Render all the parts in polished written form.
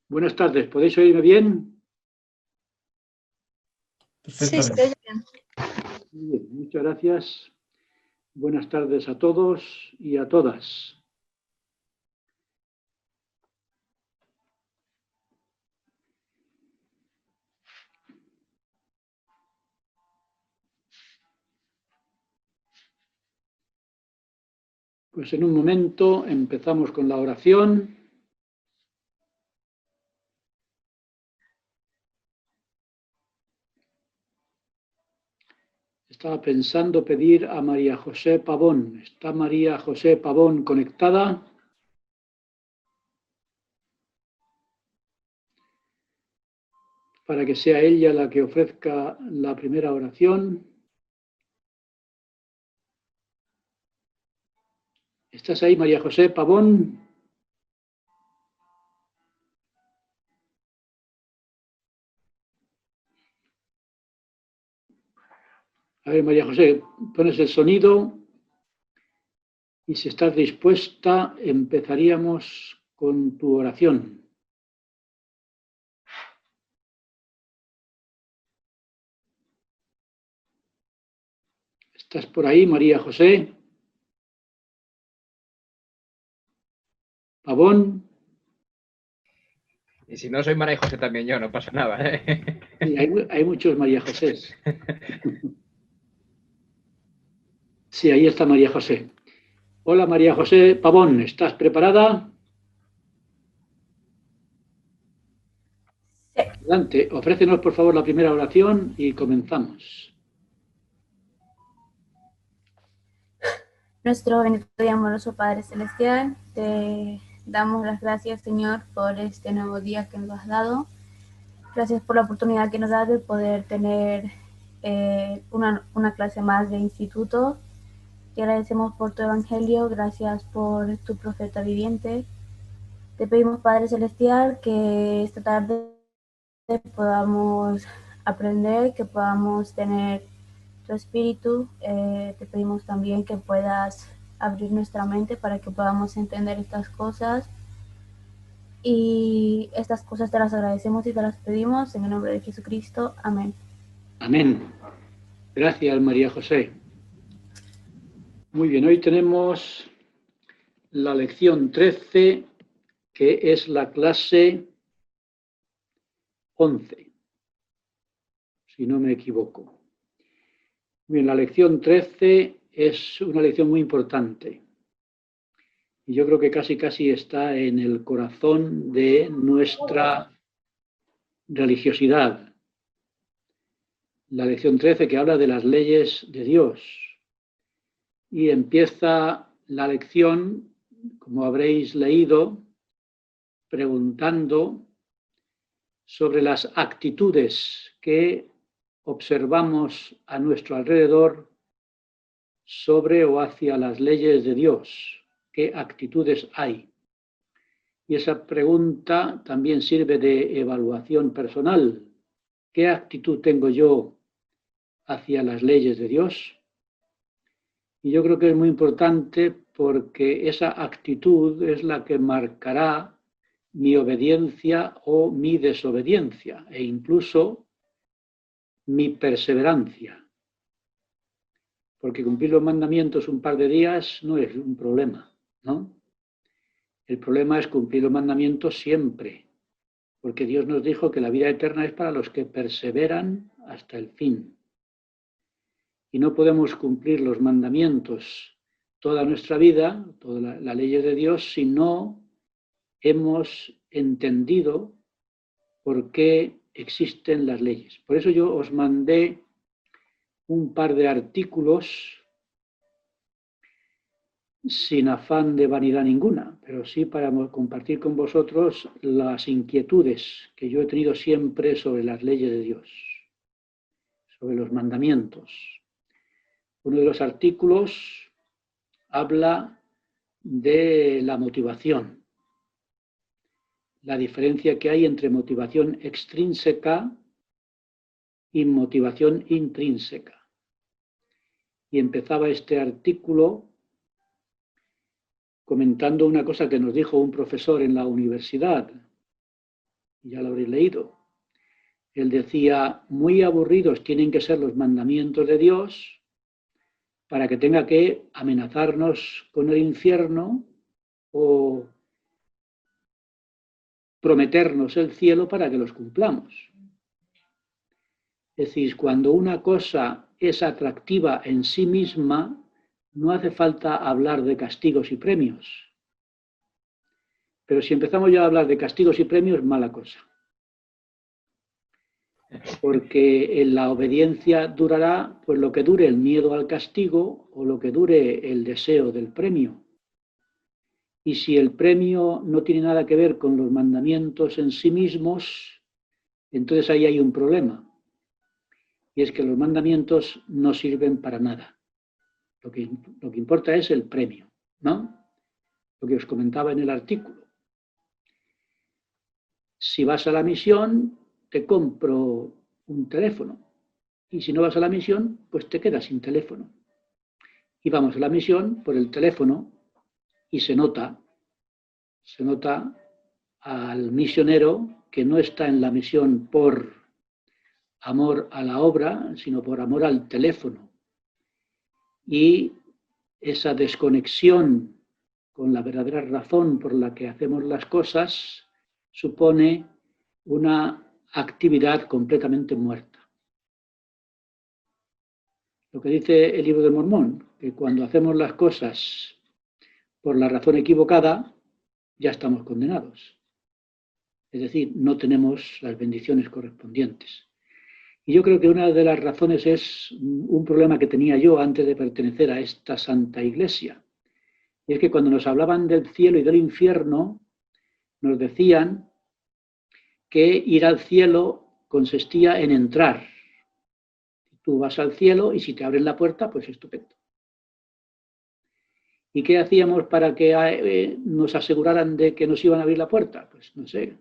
Buenas tardes, ¿podéis oírme bien? Sí, se oye bien. Muy bien, muchas gracias. Buenas tardes a todos y a todas. Pues en un momento empezamos con la oración. Estaba pensando pedir a María José Pavón. ¿Está María José Pavón conectada? Para que sea ella la que ofrezca la primera oración. ¿Estás ahí, María José Pavón? A ver, María José, pones el sonido y si estás dispuesta, empezaríamos con tu oración. ¿Estás por ahí, María José Pavón? Y si no soy María José también yo, no pasa nada, ¿eh? Sí, hay muchos María Josés. Sí, ahí está María José. Hola, María José Pavón, ¿estás preparada? Sí. Adelante, ofrécenos por favor la primera oración y comenzamos. Nuestro bendito y amoroso Padre Celestial, te damos las gracias, Señor, por este nuevo día que nos has dado. Gracias por la oportunidad que nos das de poder tener una clase más de instituto. Te agradecemos por tu evangelio, gracias por tu profeta viviente. Te pedimos, Padre Celestial, que esta tarde podamos aprender, que podamos tener tu espíritu. Te pedimos también que puedas abrir nuestra mente para que podamos entender estas cosas. Y estas cosas te las agradecemos y te las pedimos en el nombre de Jesucristo. Amén. Amén. Gracias, María José. Muy bien, hoy tenemos la lección 13, que es la clase 11, si no me equivoco. Bien, la lección 13 es una lección muy importante. Y yo creo que casi está en el corazón de nuestra religiosidad. La lección 13 que habla de las leyes de Dios. Y empieza la lección, como habréis leído, preguntando sobre las actitudes que observamos a nuestro alrededor sobre o hacia las leyes de Dios. ¿Qué actitudes hay? Y esa pregunta también sirve de evaluación personal. ¿Qué actitud tengo yo hacia las leyes de Dios? Y yo creo que es muy importante porque esa actitud es la que marcará mi obediencia o mi desobediencia e incluso mi perseverancia. Porque cumplir los mandamientos un par de días no es un problema, ¿no? El problema es cumplir los mandamientos siempre, porque Dios nos dijo que la vida eterna es para los que perseveran hasta el fin. Y no podemos cumplir los mandamientos toda nuestra vida, todas las leyes de Dios, si no hemos entendido por qué existen las leyes. Por eso yo os mandé un par de artículos sin afán de vanidad ninguna, pero sí para compartir con vosotros las inquietudes que yo he tenido siempre sobre las leyes de Dios, sobre los mandamientos. Uno de los artículos habla de la motivación, la diferencia que hay entre motivación extrínseca y motivación intrínseca. Y empezaba este artículo comentando una cosa que nos dijo un profesor en la universidad, ya lo habréis leído. Él decía, muy aburridos tienen que ser los mandamientos de Dios para que tenga que amenazarnos con el infierno o prometernos el cielo para que los cumplamos. Es decir, cuando una cosa es atractiva en sí misma, no hace falta hablar de castigos y premios. Pero si empezamos ya a hablar de castigos y premios, mala cosa. Porque en la obediencia durará pues lo que dure el miedo al castigo o lo que dure el deseo del premio. Y si el premio no tiene nada que ver con los mandamientos en sí mismos, entonces ahí hay un problema. Y es que los mandamientos no sirven para nada. Lo que importa es el premio, ¿no? Lo que os comentaba en el artículo. Si vas a la misión, te compro un teléfono. Y si no vas a la misión, pues te quedas sin teléfono. Y vamos a la misión por el teléfono y se nota al misionero que no está en la misión por amor a la obra, sino por amor al teléfono. Y esa desconexión con la verdadera razón por la que hacemos las cosas supone una actividad completamente muerta. Lo que dice el libro de Mormón, que cuando hacemos las cosas por la razón equivocada, ya estamos condenados. Es decir, no tenemos las bendiciones correspondientes. Y yo creo que una de las razones es un problema que tenía yo antes de pertenecer a esta Santa Iglesia. Y es que cuando nos hablaban del cielo y del infierno, nos decían que ir al cielo consistía en entrar. Tú vas al cielo y si te abren la puerta, pues estupendo. ¿Y qué hacíamos para que nos aseguraran de que nos iban a abrir la puerta? Pues no sé,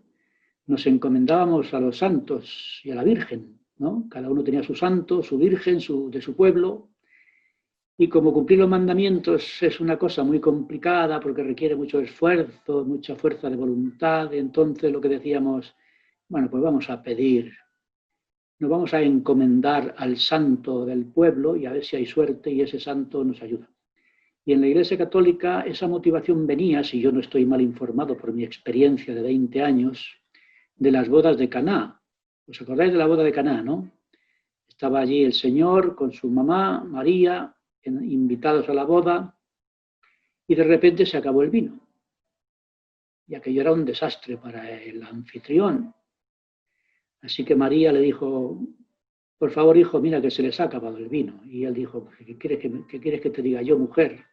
nos encomendábamos a los santos y a la Virgen, ¿no? Cada uno tenía su santo, su virgen, de su pueblo. Y como cumplir los mandamientos es una cosa muy complicada porque requiere mucho esfuerzo, mucha fuerza de voluntad, entonces lo que decíamos, bueno, pues vamos a pedir, nos vamos a encomendar al santo del pueblo y a ver si hay suerte y ese santo nos ayuda. Y en la Iglesia Católica esa motivación venía, si yo no estoy mal informado por mi experiencia de 20 años, de las bodas de Caná. ¿Os acordáis de la boda de Caná, no? Estaba allí el Señor con su mamá, María, invitados a la boda, y de repente se acabó el vino. Y aquello era un desastre para el anfitrión. Así que María le dijo, por favor, hijo, mira que se les ha acabado el vino. Y él dijo, ¿qué quieres que te diga yo, mujer?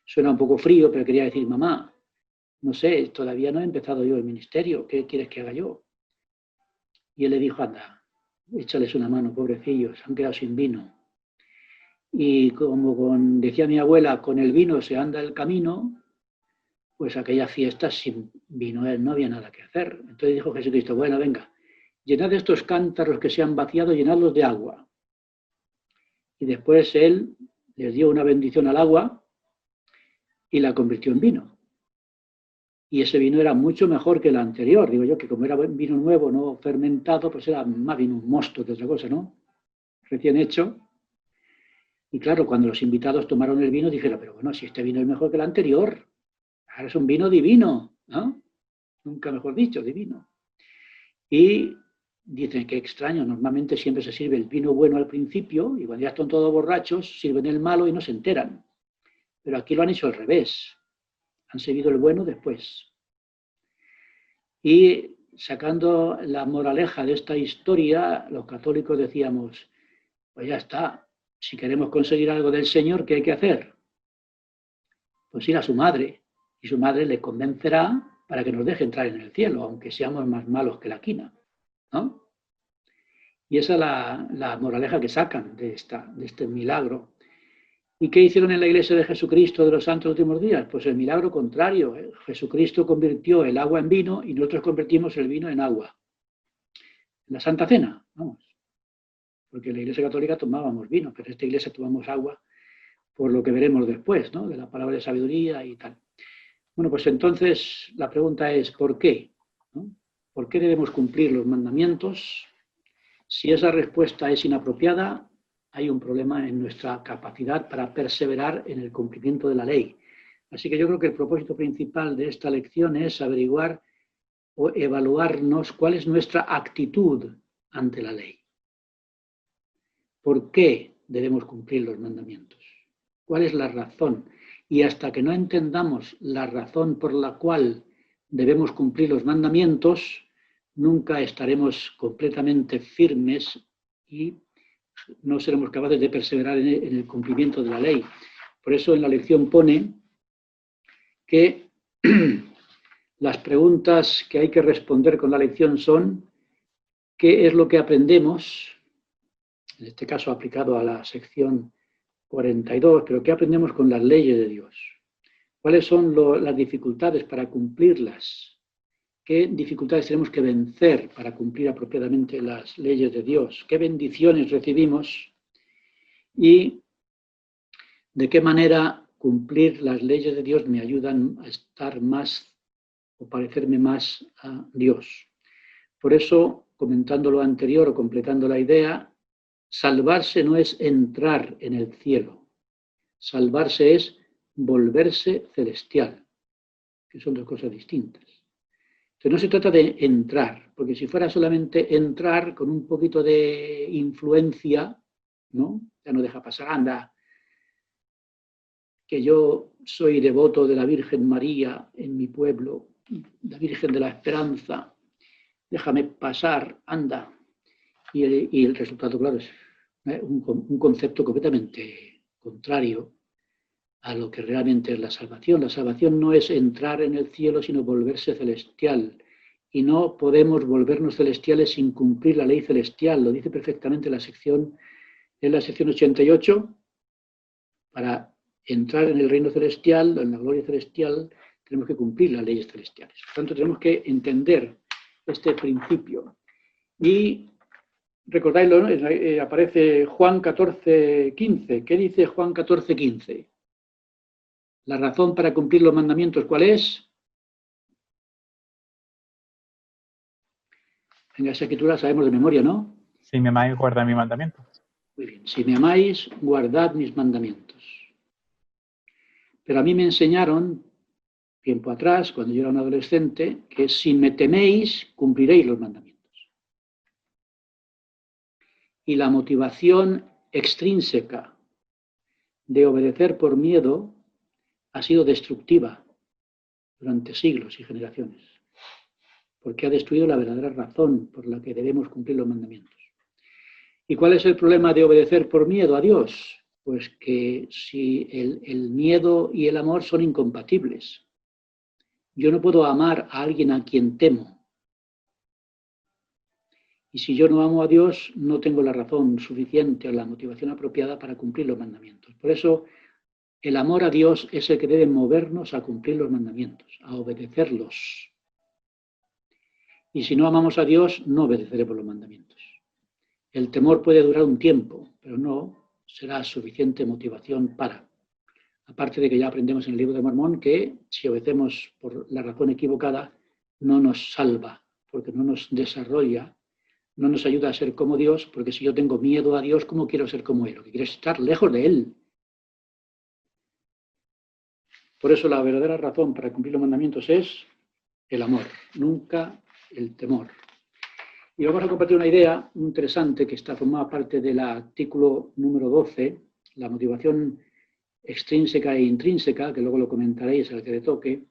Suena un poco frío, pero quería decir, mamá, no sé, todavía no he empezado yo el ministerio, ¿qué quieres que haga yo? Y él le dijo, anda, échales una mano, pobrecillos, han quedado sin vino. Y como decía mi abuela, con el vino se anda el camino, pues aquella fiesta sin vino no había nada que hacer. Entonces dijo Jesucristo, bueno, venga, llenad estos cántaros que se han vaciado, llenadlos de agua. Y después él les dio una bendición al agua y la convirtió en vino. Y ese vino era mucho mejor que el anterior. Digo yo que como era vino nuevo, no fermentado, pues era más bien un mosto que otra cosa, ¿no? Recién hecho. Y claro, cuando los invitados tomaron el vino, dijeron, pero bueno, si este vino es mejor que el anterior, ahora es un vino divino, ¿no? Nunca mejor dicho, divino. Y dicen que extraño, normalmente siempre se sirve el vino bueno al principio y cuando ya están todos borrachos, sirven el malo y no se enteran. Pero aquí lo han hecho al revés. Han servido el bueno después. Y sacando la moraleja de esta historia, los católicos decíamos, pues ya está. Si queremos conseguir algo del Señor, ¿qué hay que hacer? Pues ir a su madre, y su madre le convencerá para que nos deje entrar en el cielo, aunque seamos más malos que la quina, ¿no? Y esa es la moraleja que sacan de este milagro. ¿Y qué hicieron en la Iglesia de Jesucristo de los Santos Últimos Días? Pues el milagro contrario. Jesucristo convirtió el agua en vino y nosotros convertimos el vino en agua. En la Santa Cena, vamos. Porque en la Iglesia Católica tomábamos vino, pero en esta Iglesia tomamos agua, por lo que veremos después, ¿no? De la palabra de sabiduría y tal. Bueno, pues entonces la pregunta es, ¿por qué? ¿No? ¿Por qué debemos cumplir los mandamientos? Si esa respuesta es inapropiada, hay un problema en nuestra capacidad para perseverar en el cumplimiento de la ley. Así que yo creo que el propósito principal de esta lección es averiguar o evaluarnos cuál es nuestra actitud ante la ley. ¿Por qué debemos cumplir los mandamientos? ¿Cuál es la razón? Y hasta que no entendamos la razón por la cual debemos cumplir los mandamientos, nunca estaremos completamente firmes y no seremos capaces de perseverar en el cumplimiento de la ley. Por eso en la lección pone que las preguntas que hay que responder con la lección son: ¿qué es lo que aprendemos? En este caso aplicado a la sección 42, pero ¿qué aprendemos con las leyes de Dios? ¿Cuáles son las dificultades para cumplirlas? ¿Qué dificultades tenemos que vencer para cumplir apropiadamente las leyes de Dios? ¿Qué bendiciones recibimos? ¿Y de qué manera cumplir las leyes de Dios me ayudan a estar más o parecerme más a Dios? Por eso, comentando lo anterior o completando la idea, salvarse no es entrar en el cielo. Salvarse es volverse celestial, que son dos cosas distintas. Entonces no se trata de entrar, porque si fuera solamente entrar con un poquito de influencia, ¿no? Ya no deja pasar, anda, que yo soy devoto de la Virgen María en mi pueblo, la Virgen de la Esperanza, déjame pasar, anda. Y el resultado, claro, es un concepto completamente contrario a lo que realmente es la salvación. La salvación no es entrar en el cielo, sino volverse celestial. Y no podemos volvernos celestiales sin cumplir la ley celestial. Lo dice perfectamente la sección 88. Para entrar en el reino celestial, en la gloria celestial, tenemos que cumplir las leyes celestiales. Por tanto, tenemos que entender este principio. Y recordáislo, ¿no? Aparece Juan 14:15. ¿Qué dice Juan 14:15? La razón para cumplir los mandamientos, ¿cuál es? En esa escritura sabemos de memoria, ¿no? Si me amáis, guardad mis mandamientos. Muy bien. Si me amáis, guardad mis mandamientos. Pero a mí me enseñaron, tiempo atrás, cuando yo era un adolescente, que si me teméis, cumpliréis los mandamientos. Y la motivación extrínseca de obedecer por miedo ha sido destructiva durante siglos y generaciones, porque ha destruido la verdadera razón por la que debemos cumplir los mandamientos. ¿Y cuál es el problema de obedecer por miedo a Dios? Pues que si el miedo y el amor son incompatibles. Yo no puedo amar a alguien a quien temo. Y si yo no amo a Dios, no tengo la razón suficiente o la motivación apropiada para cumplir los mandamientos. Por eso, el amor a Dios es el que debe movernos a cumplir los mandamientos, a obedecerlos. Y si no amamos a Dios, no obedeceremos los mandamientos. El temor puede durar un tiempo, pero no será suficiente motivación para. Aparte de que ya aprendemos en el libro de Mormón que si obedecemos por la razón equivocada, no nos salva, porque no nos desarrolla, no nos ayuda a ser como Dios, porque si yo tengo miedo a Dios, ¿cómo quiero ser como Él? Lo que quiero es estar lejos de Él. Por eso la verdadera razón para cumplir los mandamientos es el amor, nunca el temor. Y vamos a compartir una idea muy interesante que está formada parte del artículo número 12, la motivación extrínseca e intrínseca, que luego lo comentaréis al que le toque.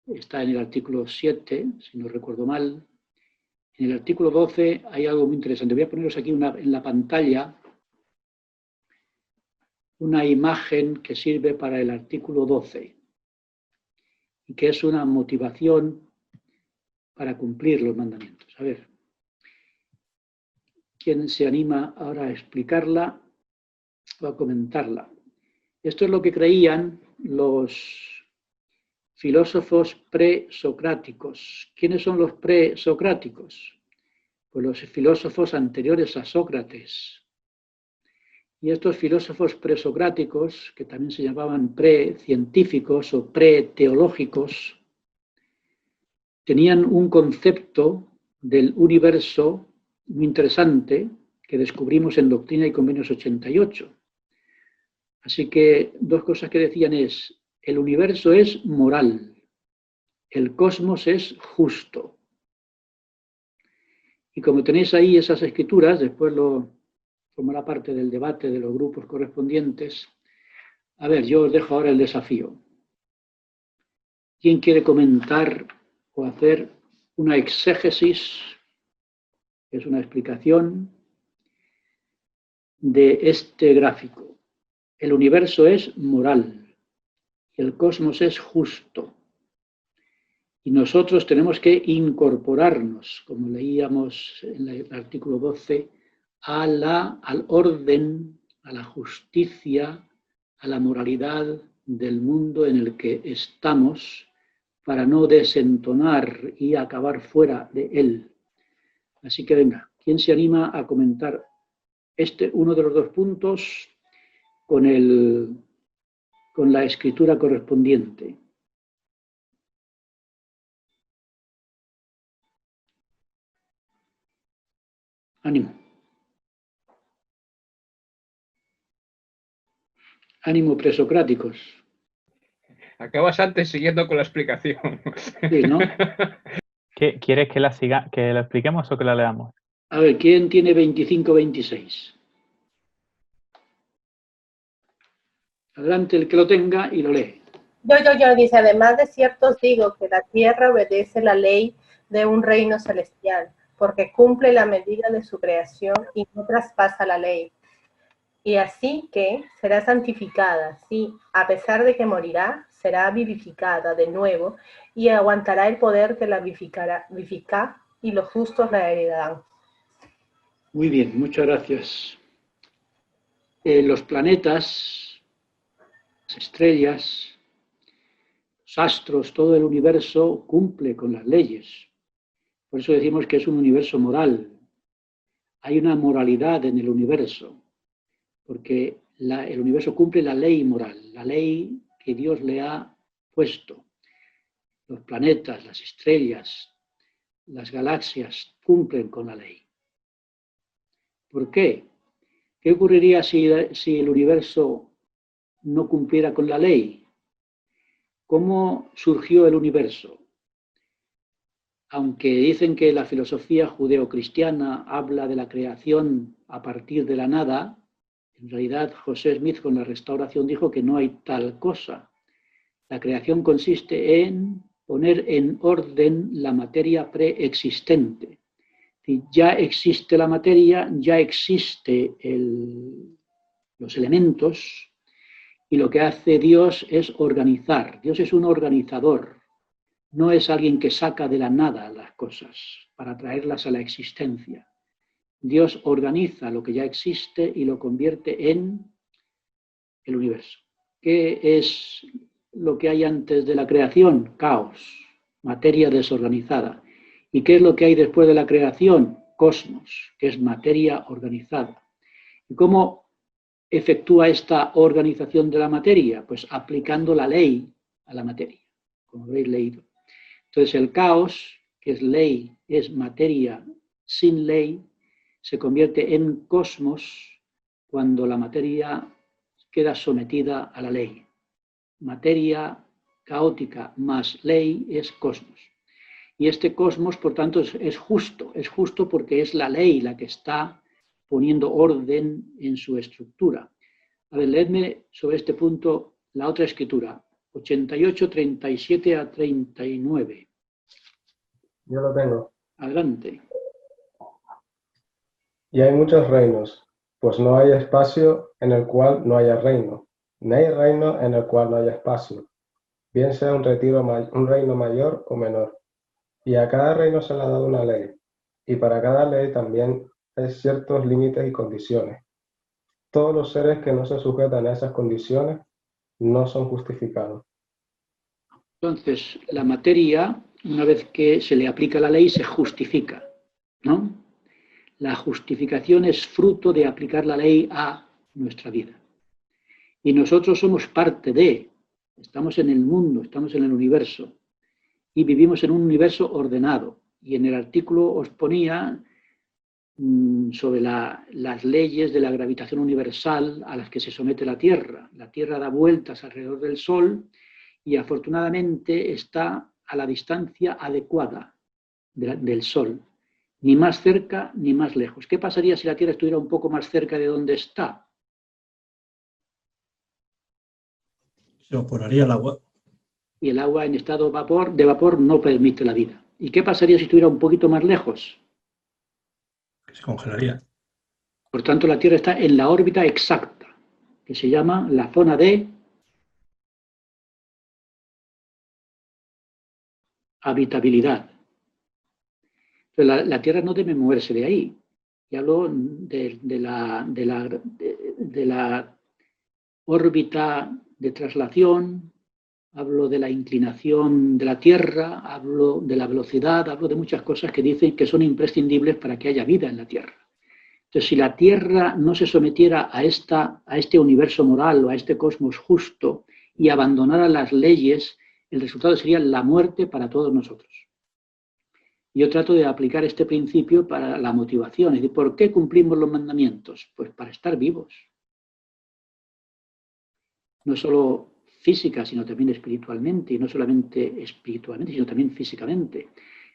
Está en el artículo 7, si no recuerdo mal. En el artículo 12 hay algo muy interesante. Voy a poneros aquí en la pantalla una imagen que sirve para el artículo 12 y que es una motivación para cumplir los mandamientos. A ver, ¿quién se anima ahora a explicarla o a comentarla? Esto es lo que creían los filósofos presocráticos. ¿Quiénes son los presocráticos? Pues los filósofos anteriores a Sócrates. Y estos filósofos presocráticos, que también se llamaban precientíficos o preteológicos, tenían un concepto del universo muy interesante que descubrimos en Doctrina y Convenios 88. Así que dos cosas que decían es, el universo es moral, el cosmos es justo. Y como tenéis ahí esas escrituras, después lo formará parte del debate de los grupos correspondientes. A ver, yo os dejo ahora el desafío. ¿Quién quiere comentar o hacer una exégesis, que es una explicación de este gráfico? El universo es moral, el cosmos es justo. Y nosotros tenemos que incorporarnos, como leíamos en el artículo 12, al orden, a la justicia, a la moralidad del mundo en el que estamos, para no desentonar y acabar fuera de él. Así que venga, ¿quién se anima a comentar uno de los dos puntos con la escritura correspondiente? Ánimo. Ánimo, presocráticos. Acabas antes siguiendo con la explicación. Sí, ¿no? ¿Quieres que la expliquemos o que la leamos? A ver, ¿quién tiene 25-26? Adelante el que lo tenga y lo lee. Yo, dice, además de cierto os digo que la tierra obedece la ley de un reino celestial, porque cumple la medida de su creación y no traspasa la ley. Y así que será santificada, sí, a pesar de que morirá, será vivificada de nuevo y aguantará el poder que la vivifica y los justos la heredarán. Muy bien, muchas gracias. Los planetas, las estrellas, los astros, todo el universo cumple con las leyes. Por eso decimos que es un universo moral. Hay una moralidad en el universo, porque el universo cumple la ley moral, la ley que Dios le ha puesto. Los planetas, las estrellas, las galaxias cumplen con la ley. ¿Por qué? ¿Qué ocurriría si el universo no cumpliera con la ley? ¿Cómo surgió el universo? Aunque dicen que la filosofía judeocristiana habla de la creación a partir de la nada, en realidad José Smith con la restauración dijo que no hay tal cosa. La creación consiste en poner en orden la materia preexistente. Si ya existe la materia, ya existe los elementos, y lo que hace Dios es organizar. Dios es un organizador. No es alguien que saca de la nada las cosas para traerlas a la existencia. Dios organiza lo que ya existe y lo convierte en el universo. ¿Qué es lo que hay antes de la creación? Caos, materia desorganizada. ¿Y qué es lo que hay después de la creación? Cosmos, que es materia organizada. ¿Y cómo efectúa esta organización de la materia? Pues aplicando la ley a la materia, como habréis leído. Entonces el caos, que es ley, es materia sin ley, se convierte en cosmos cuando la materia queda sometida a la ley. Materia caótica más ley es cosmos. Y este cosmos, por tanto, es justo porque es la ley la que está poniendo orden en su estructura. A ver, leedme sobre este punto la otra escritura, 88, 37 a 39. Yo lo tengo. Adelante. Y hay muchos reinos, pues no hay espacio en el cual no haya reino, ni hay reino en el cual no haya espacio, bien sea un reino mayor o menor. Y a cada reino se le ha dado una ley, y para cada ley también hay ciertos límites y condiciones. Todos los seres que no se sujetan a esas condiciones no son justificados. Entonces, la materia, una vez que se le aplica la ley, se justifica, ¿no? La justificación es fruto de aplicar la ley a nuestra vida. Y nosotros somos parte de, estamos en el mundo, estamos en el universo. y vivimos en un universo ordenado. Y en el artículo os ponía sobre las leyes de la gravitación universal a las que se somete la Tierra. La Tierra da vueltas alrededor del Sol y afortunadamente está a la distancia adecuada del Sol, ni más cerca ni más lejos. ¿Qué pasaría si la Tierra estuviera un poco más cerca de donde está? Se evaporaría el agua. Y el agua en estado de vapor no permite la vida. ¿Y qué pasaría si estuviera un poquito más lejos? Que se congelaría. Por tanto, la Tierra está en la órbita exacta, que se llama la zona de habitabilidad. Entonces, la Tierra no debe moverse de ahí. Y hablo de la órbita de traslación, hablo de la inclinación de la Tierra, hablo de la velocidad, hablo de muchas cosas que dicen que son imprescindibles para que haya vida en la Tierra. Entonces, si la Tierra no se sometiera a este universo moral o a este cosmos justo y abandonara las leyes, el resultado sería la muerte para todos nosotros. Yo trato de aplicar este principio para la motivación. Es decir, ¿por qué cumplimos los mandamientos? Pues para estar vivos. No solo física, sino también espiritualmente, y no solamente espiritualmente, sino también físicamente.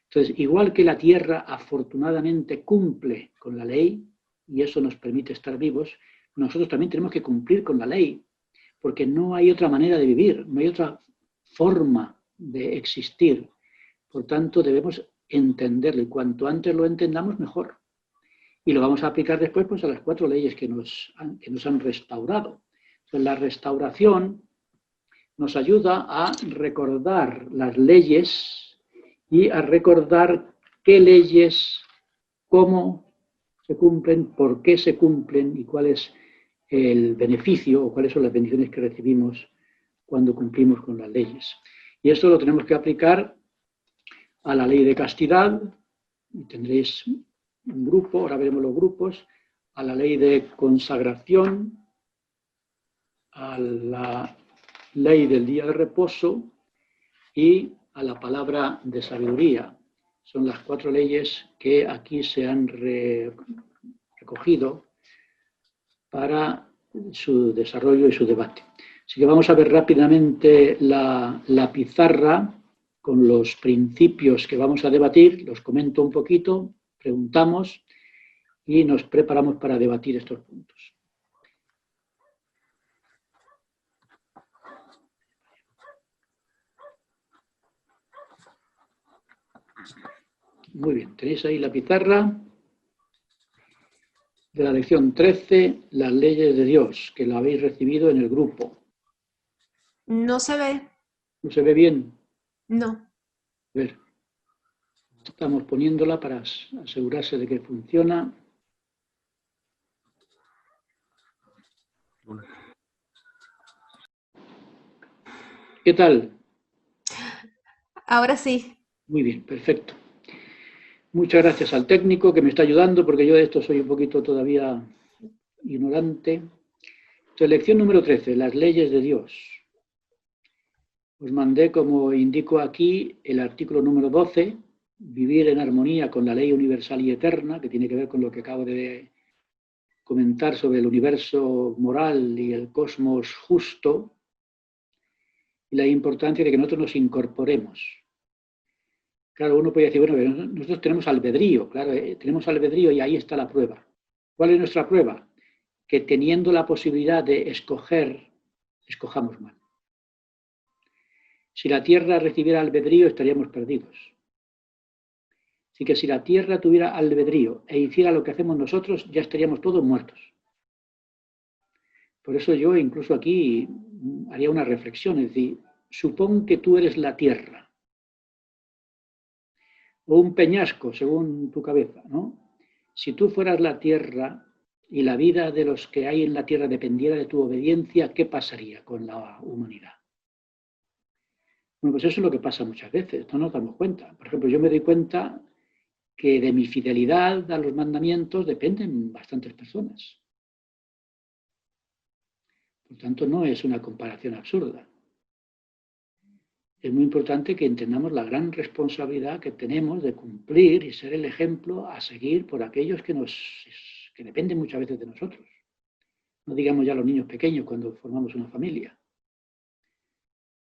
Entonces, igual que la Tierra afortunadamente cumple con la ley, y eso nos permite estar vivos, nosotros también tenemos que cumplir con la ley, porque no hay otra manera de vivir, no hay otra forma de existir. Por tanto, debemos entenderlo, y cuanto antes lo entendamos, mejor. Y lo vamos a aplicar después pues, a las 4 leyes que nos han restaurado. Entonces, la restauración nos ayuda a recordar las leyes y a recordar qué leyes, cómo se cumplen, por qué se cumplen y cuál es el beneficio o cuáles son las bendiciones que recibimos cuando cumplimos con las leyes. Y esto lo tenemos que aplicar a la ley de castidad, y tendréis un grupo, ahora veremos los grupos, a la ley de consagración, a la ley del día de reposo y a la palabra de sabiduría. Son las 4 leyes que aquí se han recogido para su desarrollo y su debate. Así que vamos a ver rápidamente la pizarra con los principios que vamos a debatir. Los comento un poquito, preguntamos y nos preparamos para debatir estos puntos. Muy bien, tenéis ahí la pizarra de la lección 13, las leyes de Dios, que la habéis recibido en el grupo. No se ve. ¿No se ve bien? No. A ver, estamos poniéndola para asegurarse de que funciona. ¿Qué tal? Ahora sí. Muy bien, perfecto. Muchas gracias al técnico que me está ayudando, porque yo de esto soy un poquito todavía ignorante. Entonces, lección número 13, las leyes de Dios. Os mandé, como indico aquí, el artículo número 12, vivir en armonía con la ley universal y eterna, que tiene que ver con lo que acabo de comentar sobre el universo moral y el cosmos justo, y la importancia de que nosotros nos incorporemos. Claro, uno puede decir, bueno, nosotros tenemos albedrío, claro, tenemos albedrío y ahí está la prueba. ¿Cuál es nuestra prueba? Que teniendo la posibilidad de escoger, escojamos mal. Si la Tierra recibiera albedrío, estaríamos perdidos. Así que si la Tierra tuviera albedrío e hiciera lo que hacemos nosotros, ya estaríamos todos muertos. Por eso yo incluso aquí haría una reflexión, es decir, supón que tú eres la Tierra, o un peñasco, según tu cabeza, ¿no? Si tú fueras la Tierra y la vida de los que hay en la Tierra dependiera de tu obediencia, ¿qué pasaría con la humanidad? Bueno, pues eso es lo que pasa muchas veces, no nos damos cuenta. Por ejemplo, yo me doy cuenta que de mi fidelidad a los mandamientos dependen bastantes personas. Por tanto, no es una comparación absurda. es muy importante que entendamos la gran responsabilidad que tenemos de cumplir y ser el ejemplo a seguir por aquellos que dependen muchas veces de nosotros. No digamos ya los niños pequeños cuando formamos una familia.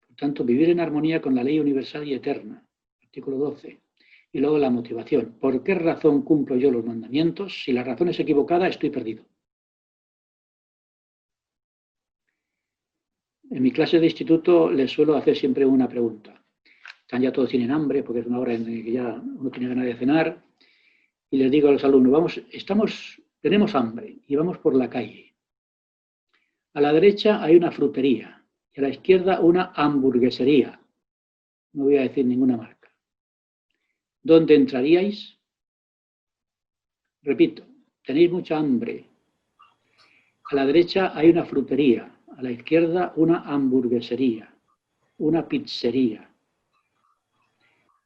Por tanto, vivir en armonía con la ley universal y eterna, artículo 12. Y luego la motivación. ¿Por qué razón cumplo yo los mandamientos? Si la razón es equivocada, estoy perdido. En mi clase de instituto les suelo hacer siempre una pregunta. Ya todos tienen hambre, porque es una hora en la que ya uno tiene ganas de cenar. Y les digo a los alumnos, tenemos hambre y vamos por la calle. A la derecha hay una frutería y a la izquierda una hamburguesería. No voy a decir ninguna marca. ¿Dónde entraríais? Repito, tenéis mucha hambre. A la derecha hay una frutería. A la izquierda una hamburguesería, una pizzería.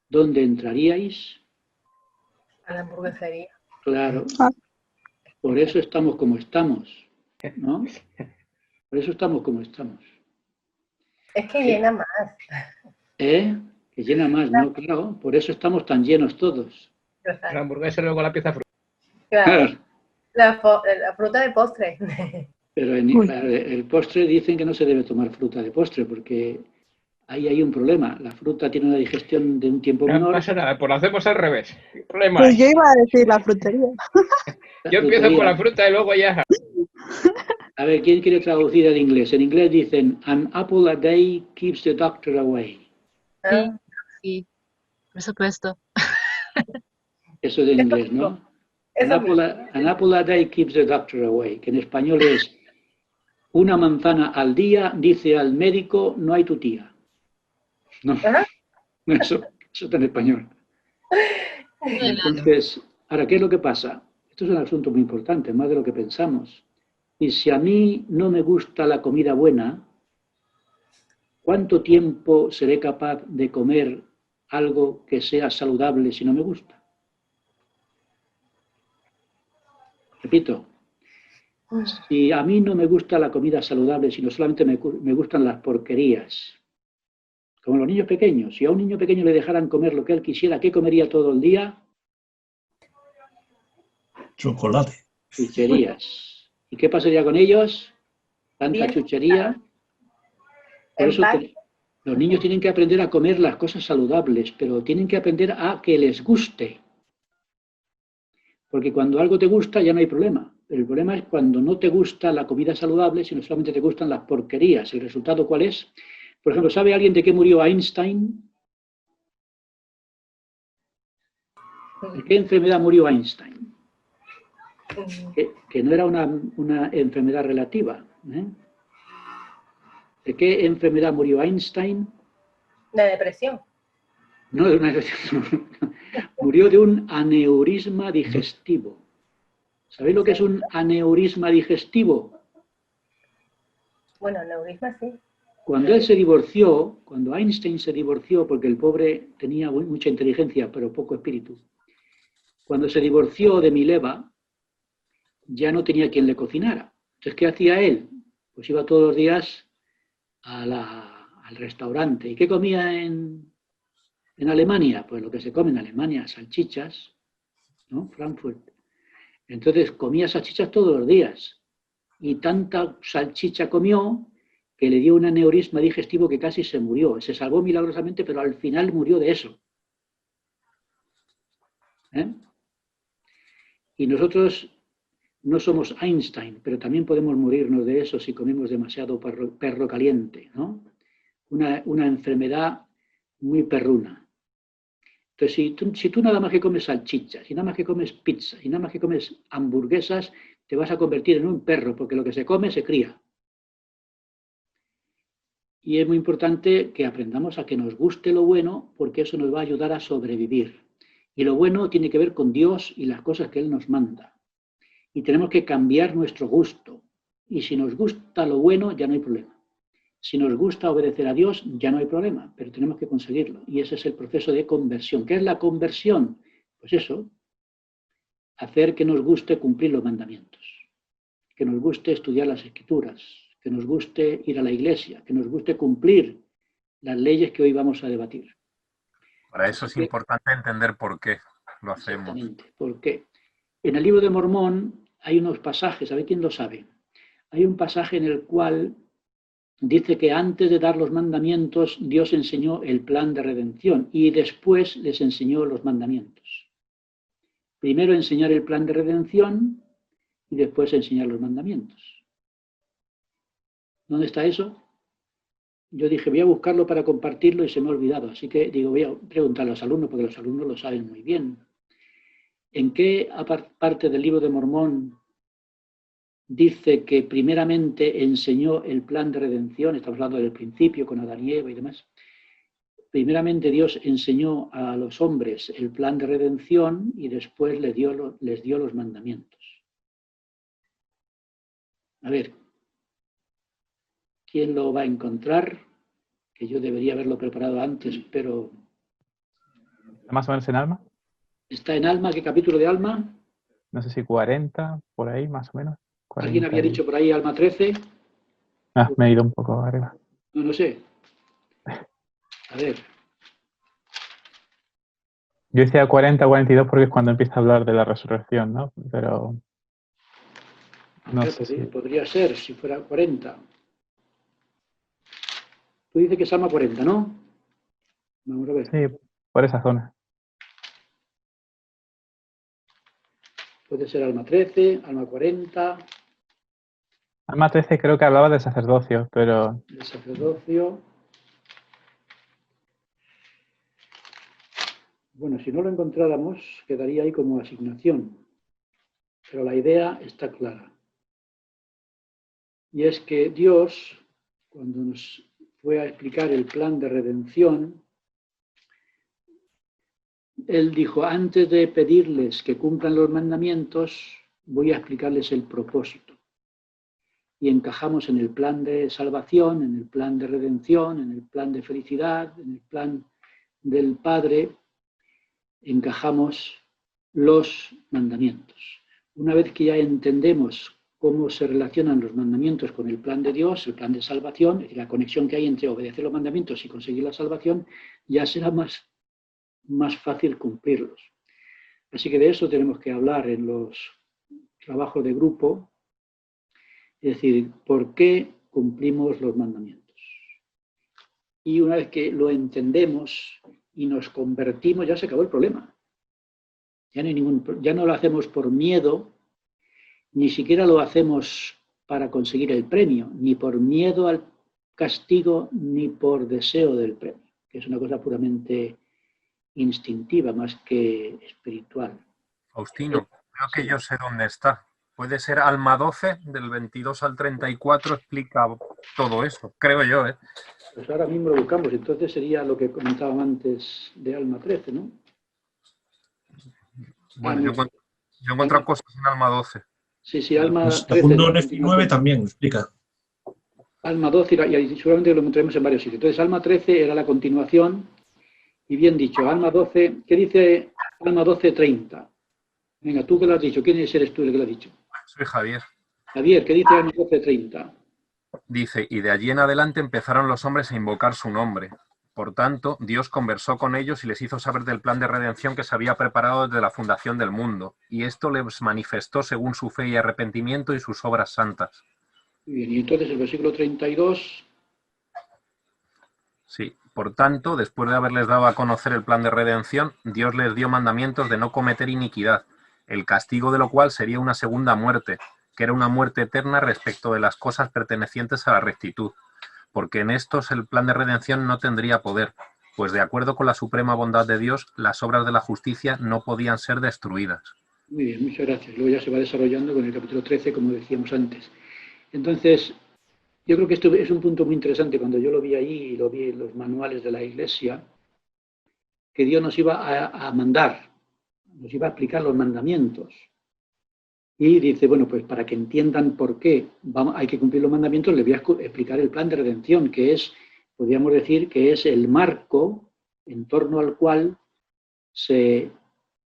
¿Dónde entraríais? A la hamburguesería. Claro. Por eso estamos como estamos, ¿no? Por eso estamos como estamos. Es que llena más. Que llena más, ¿no? Claro, por eso estamos tan llenos todos. La hamburguesa y luego la pieza fruta. Claro. La fruta de postre. Pero el postre dicen que no se debe tomar fruta de postre porque ahí hay un problema. La fruta tiene una digestión de un tiempo menor. No pasa nada, pues lo hacemos al revés. ¿Qué problema Pues hay? yo iba a decir la frutería. Yo empiezo con la fruta y luego ya. A ver, ¿quién quiere traducir al inglés? En inglés dicen, an apple a day keeps the doctor away. Sí, por supuesto. Eso es en inglés, ¿no? An apple a day keeps the doctor away, que en español es una manzana al día, dice al médico, no hay tu tía. No, eso está en español. Entonces, ahora, ¿qué es lo que pasa? Esto es un asunto muy importante, más de lo que pensamos. Y si a mí no me gusta la comida buena, ¿cuánto tiempo seré capaz de comer algo que sea saludable si no me gusta? Repito, si a mí no me gusta la comida saludable, sino solamente me gustan las porquerías, como los niños pequeños, si a un niño pequeño le dejaran comer lo que él quisiera, ¿qué comería todo el día? Chocolate. Chucherías. ¿Y qué pasaría con ellos? Tanta chuchería. Por eso los niños tienen que aprender a comer las cosas saludables, pero tienen que aprender a que les guste. Porque cuando algo te gusta ya no hay problema. Pero el problema es cuando no te gusta la comida saludable, sino solamente te gustan las porquerías. ¿El resultado cuál es? Por ejemplo, ¿sabe alguien de qué murió Einstein? ¿De qué enfermedad murió Einstein? Que no era una enfermedad relativa. ¿De qué enfermedad murió Einstein? De depresión. No, de una depresión. Murió de un aneurisma digestivo. ¿Sabéis lo que es un aneurisma digestivo? Bueno, aneurisma sí. Cuando él se divorció, cuando Einstein se divorció, porque el pobre tenía mucha inteligencia, pero poco espíritu, cuando se divorció de Mileva, ya no tenía quien le cocinara. Entonces, ¿qué hacía él? Pues iba todos los días al restaurante. ¿Y qué comía en Alemania? Pues lo que se come en Alemania, salchichas, ¿no? Frankfurt. Entonces comía salchichas todos los días. Y tanta salchicha comió que le dio un aneurisma digestivo que casi se murió. Se salvó milagrosamente, pero al final murió de eso. Y nosotros no somos Einstein, pero también podemos morirnos de eso si comemos demasiado perro caliente, ¿no? Una enfermedad muy perruna. Entonces, si tú nada más que comes salchichas, y nada más que comes pizza, y nada más que comes hamburguesas, te vas a convertir en un perro, porque lo que se come se cría. Y es muy importante que aprendamos a que nos guste lo bueno, porque eso nos va a ayudar a sobrevivir. Y lo bueno tiene que ver con Dios y las cosas que Él nos manda. Y tenemos que cambiar nuestro gusto. Y si nos gusta lo bueno, ya no hay problema. Si nos gusta obedecer a Dios, ya no hay problema, pero tenemos que conseguirlo. Y ese es el proceso de conversión. ¿Qué es la conversión? Pues eso, hacer que nos guste cumplir los mandamientos, que nos guste estudiar las Escrituras, que nos guste ir a la iglesia, que nos guste cumplir las leyes que hoy vamos a debatir. Para eso es importante entender por qué lo hacemos. Exactamente, porque en el libro de Mormón hay unos pasajes, a ver quién lo sabe. Hay un pasaje en el cual dice que antes de dar los mandamientos, Dios enseñó el plan de redención y después les enseñó los mandamientos. Primero enseñar el plan de redención y después enseñar los mandamientos. ¿Dónde está eso? Yo dije, voy a buscarlo para compartirlo y se me ha olvidado. Así que digo, voy a preguntar a los alumnos, porque los alumnos lo saben muy bien. ¿En qué parte del libro de Mormón dice que primeramente enseñó el plan de redención? Estamos hablando del principio con Adán y Eva y demás. Primeramente Dios enseñó a los hombres el plan de redención y después les dio los mandamientos. A ver, ¿quién lo va a encontrar? Que yo debería haberlo preparado antes, pero... ¿Más o menos en Alma? ¿Está en Alma? ¿Qué capítulo de Alma? No sé si 40, por ahí, más o menos. 40. ¿Alguien había dicho por ahí Alma 13? Ah, me he ido un poco arriba. No sé. A ver. Yo decía 40, 42 porque es cuando empieza a hablar de la resurrección, ¿no? Pero... no sé si... Podría ser, si fuera 40. Tú dices que es Alma 40, ¿no? Vamos a ver. Sí, por esa zona. Puede ser Alma 13, Alma 40. Alma 13 creo que hablaba de sacerdocio, pero... El sacerdocio. Bueno, si no lo encontráramos, quedaría ahí como asignación. Pero la idea está clara. Y es que Dios, cuando nos fue a explicar el plan de redención, Él dijo, antes de pedirles que cumplan los mandamientos, voy a explicarles el propósito. Y encajamos en el plan de salvación, en el plan de redención, en el plan de felicidad, en el plan del Padre, encajamos los mandamientos. Una vez que ya entendemos cómo se relacionan los mandamientos con el plan de Dios, el plan de salvación, es decir, la conexión que hay entre obedecer los mandamientos y conseguir la salvación, ya será más fácil cumplirlos. Así que de eso tenemos que hablar en los trabajos de grupo, es decir, ¿por qué cumplimos los mandamientos? Y una vez que lo entendemos y nos convertimos, ya se acabó el problema. Ya no lo hacemos por miedo, ni siquiera lo hacemos para conseguir el premio, ni por miedo al castigo, ni por deseo del premio, que es una cosa puramente instintiva más que espiritual. Faustino, creo que yo sé dónde está. Puede ser Alma 12, del 22 al 34, explica todo eso, creo yo, ¿eh? Pues ahora mismo lo buscamos, entonces sería lo que comentaban antes de Alma 13, ¿no? Bueno, yo encuentro cosas en Alma 12. Sí, Alma pues 13. Segundo Nefi 9 también explica. Alma 12, y seguramente lo encontraremos en varios sitios. Entonces, Alma 13 era la continuación, y bien dicho, Alma 12, ¿qué dice Alma 12:30? Venga, tú que lo has dicho, ¿quién eres tú el que lo ha dicho? Soy Javier. Javier, ¿qué dice Alma 12:30? Dice, y de allí en adelante empezaron los hombres a invocar su nombre. Por tanto, Dios conversó con ellos y les hizo saber del plan de redención que se había preparado desde la fundación del mundo. Y esto les manifestó según su fe y arrepentimiento y sus obras santas. Muy bien, y entonces el versículo 32... Sí, por tanto, después de haberles dado a conocer el plan de redención, Dios les dio mandamientos de no cometer iniquidad, el castigo de lo cual sería una segunda muerte, que era una muerte eterna respecto de las cosas pertenecientes a la rectitud, porque en estos el plan de redención no tendría poder, pues de acuerdo con la suprema bondad de Dios, las obras de la justicia no podían ser destruidas. Muy bien, muchas gracias. Luego ya se va desarrollando con el capítulo 13, como decíamos antes. Entonces, yo creo que esto es un punto muy interesante. Cuando yo lo vi ahí y lo vi en los manuales de la Iglesia, que Dios nos iba a mandar, nos iba a explicar los mandamientos. Y dice, bueno, pues para que entiendan por qué hay que cumplir los mandamientos, les voy a explicar el plan de redención, que es, podríamos decir, que es el marco en torno al cual se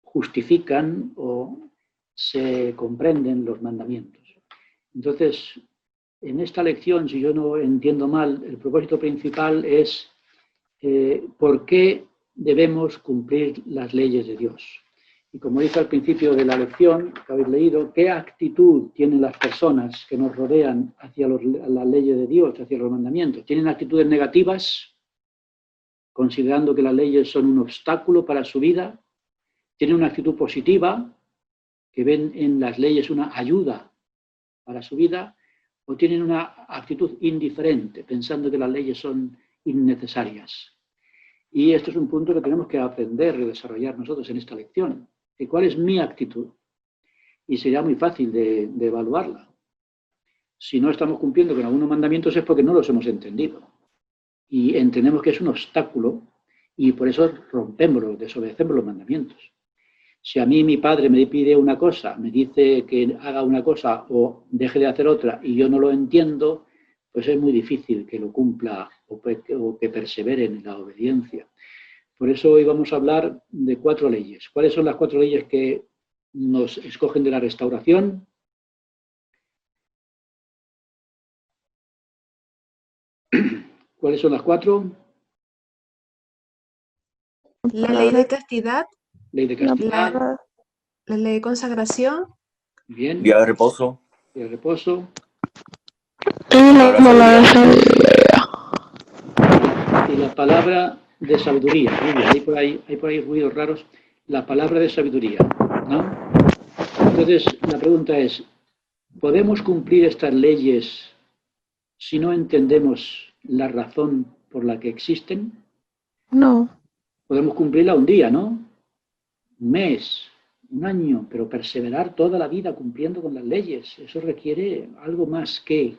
justifican o se comprenden los mandamientos. Entonces, en esta lección, si yo no entiendo mal, el propósito principal es por qué debemos cumplir las leyes de Dios. Y como dice al principio de la lección que habéis leído, ¿qué actitud tienen las personas que nos rodean hacia las leyes de Dios, hacia los mandamientos? ¿Tienen actitudes negativas, considerando que las leyes son un obstáculo para su vida? ¿Tienen una actitud positiva, que ven en las leyes una ayuda para su vida? ¿O tienen una actitud indiferente, pensando que las leyes son innecesarias? Y esto es un punto que tenemos que aprender y desarrollar nosotros en esta lección. ¿Cuál es mi actitud? Y sería muy fácil de evaluarla. Si no estamos cumpliendo con algunos mandamientos es porque no los hemos entendido. Y entendemos que es un obstáculo y por eso rompemos, desobedecemos los mandamientos. Si a mí mi padre me pide una cosa, me dice que haga una cosa o deje de hacer otra y yo no lo entiendo, pues es muy difícil que lo cumpla o que persevere en la obediencia. Por eso hoy vamos a hablar de 4 leyes. ¿Cuáles son las 4 leyes que nos escogen de la restauración? ¿Cuáles son las 4? La ley de castidad. Ley de castidad. La ley de consagración. Bien. Día de reposo. Día de reposo. Y la palabra de sabiduría. Hay por ahí ruidos raros. La palabra de sabiduría, ¿no? Entonces, la pregunta es, ¿podemos cumplir estas leyes si no entendemos la razón por la que existen? No. Podemos cumplirla un día, ¿no? Un mes, un año, pero perseverar toda la vida cumpliendo con las leyes, eso requiere algo más que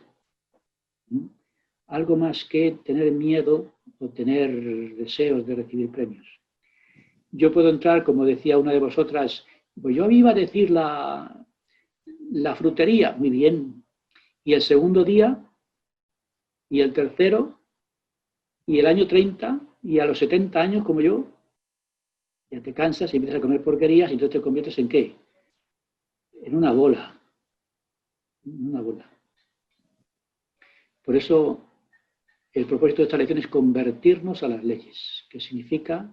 tener miedo o tener deseos de recibir premios. Yo puedo entrar, como decía una de vosotras, pues yo iba a decir la frutería, muy bien, y el segundo día, y el tercero, y el año 30, y a los 70 años como yo, ya te cansas y empiezas a comer porquerías y entonces te conviertes ¿en qué? En una bola. Una bola. Por eso el propósito de esta lección es convertirnos a las leyes, que significa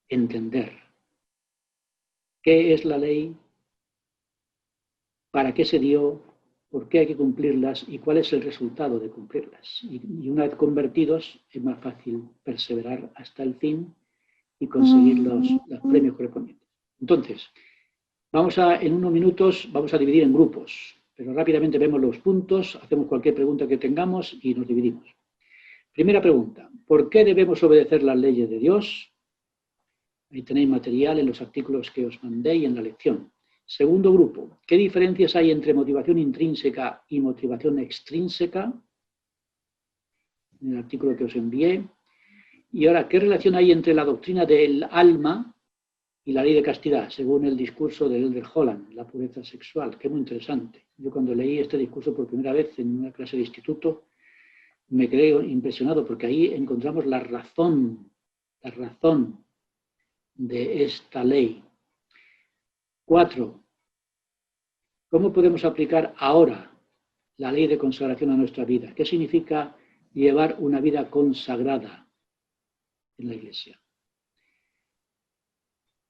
entender qué es la ley, para qué se dio, por qué hay que cumplirlas y cuál es el resultado de cumplirlas. Y una vez convertidos es más fácil perseverar hasta el fin y conseguir los premios correspondientes. Entonces, en unos minutos vamos a dividir en grupos, pero rápidamente vemos los puntos, hacemos cualquier pregunta que tengamos y nos dividimos. Primera pregunta, ¿por qué debemos obedecer las leyes de Dios? Ahí tenéis material en los artículos que os mandé y en la lección. Segundo grupo, ¿qué diferencias hay entre motivación intrínseca y motivación extrínseca? En el artículo que os envié. Y ahora, ¿qué relación hay entre la doctrina del alma y la ley de castidad, según el discurso de Elder Holland, la pureza sexual? Que es muy interesante. Yo cuando leí este discurso por primera vez en una clase de instituto, me quedé impresionado porque ahí encontramos la razón de esta ley. 4. ¿Cómo podemos aplicar ahora la ley de consagración a nuestra vida? ¿Qué significa llevar una vida consagrada en la Iglesia?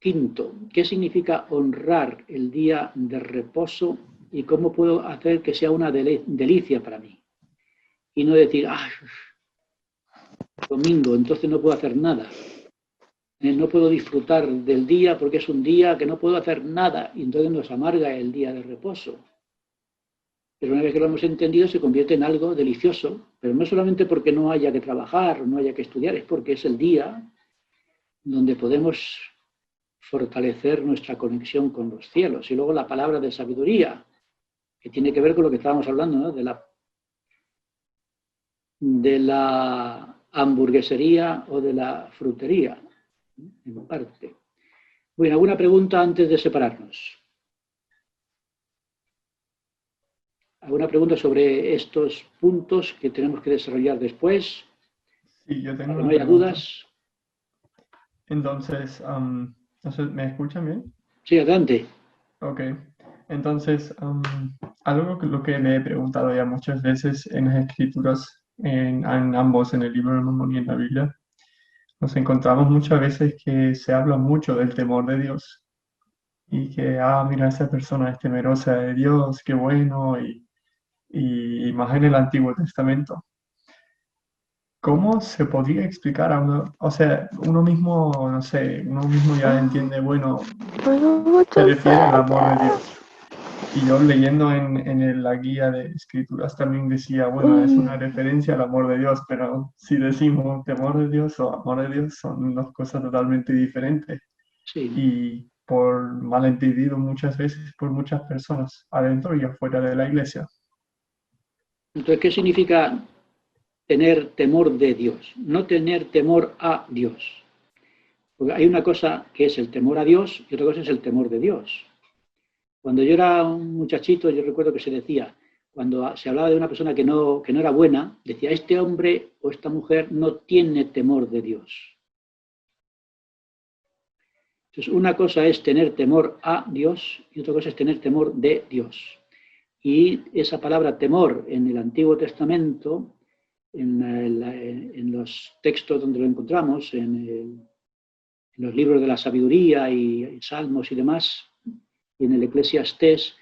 5. ¿Qué significa honrar el día de reposo y cómo puedo hacer que sea una delicia para mí? Y no decir, domingo, entonces no puedo hacer nada. No puedo disfrutar del día porque es un día que no puedo hacer nada y entonces nos amarga el día de reposo. Pero una vez que lo hemos entendido se convierte en algo delicioso, pero no solamente porque no haya que trabajar o no haya que estudiar, es porque es el día donde podemos fortalecer nuestra conexión con los cielos. Y luego la palabra de sabiduría, que tiene que ver con lo que estábamos hablando, ¿no? de la hamburguesería o de la frutería, en parte. Bueno, ¿alguna pregunta antes de separarnos? ¿Alguna pregunta sobre estos puntos que tenemos que desarrollar después? Sí, yo tengo para que una no haya pregunta. dudas. Entonces, ¿me escuchan bien? Sí, adelante. Ok. Entonces, algo lo que me he preguntado ya muchas veces en las escrituras, en ambos, en el libro de Mormón y en la Biblia, nos encontramos muchas veces que se habla mucho del temor de Dios y que, mira, esa persona es temerosa de Dios, qué bueno, y más en el Antiguo Testamento. ¿Cómo se podría explicar a uno? O sea, uno mismo, no sé, uno mismo ya entiende, bueno, se refiere al amor de Dios. Y yo leyendo en la guía de escrituras también decía, bueno, es una referencia al amor de Dios, pero si decimos temor de Dios o amor de Dios son dos cosas totalmente diferentes. Sí. Y por malentendido muchas veces por muchas personas, adentro y afuera de la iglesia. Entonces, ¿qué significa tener temor de Dios? No tener temor a Dios. Porque hay una cosa que es el temor a Dios y otra cosa es el temor de Dios. Cuando yo era un muchachito, yo recuerdo que se decía, cuando se hablaba de una persona que no era buena, decía, este hombre o esta mujer no tiene temor de Dios. Entonces, una cosa es tener temor a Dios y otra cosa es tener temor de Dios. Y esa palabra temor en el Antiguo Testamento, en los textos donde lo encontramos, en los libros de la sabiduría y salmos y demás, y en el Eclesiastés,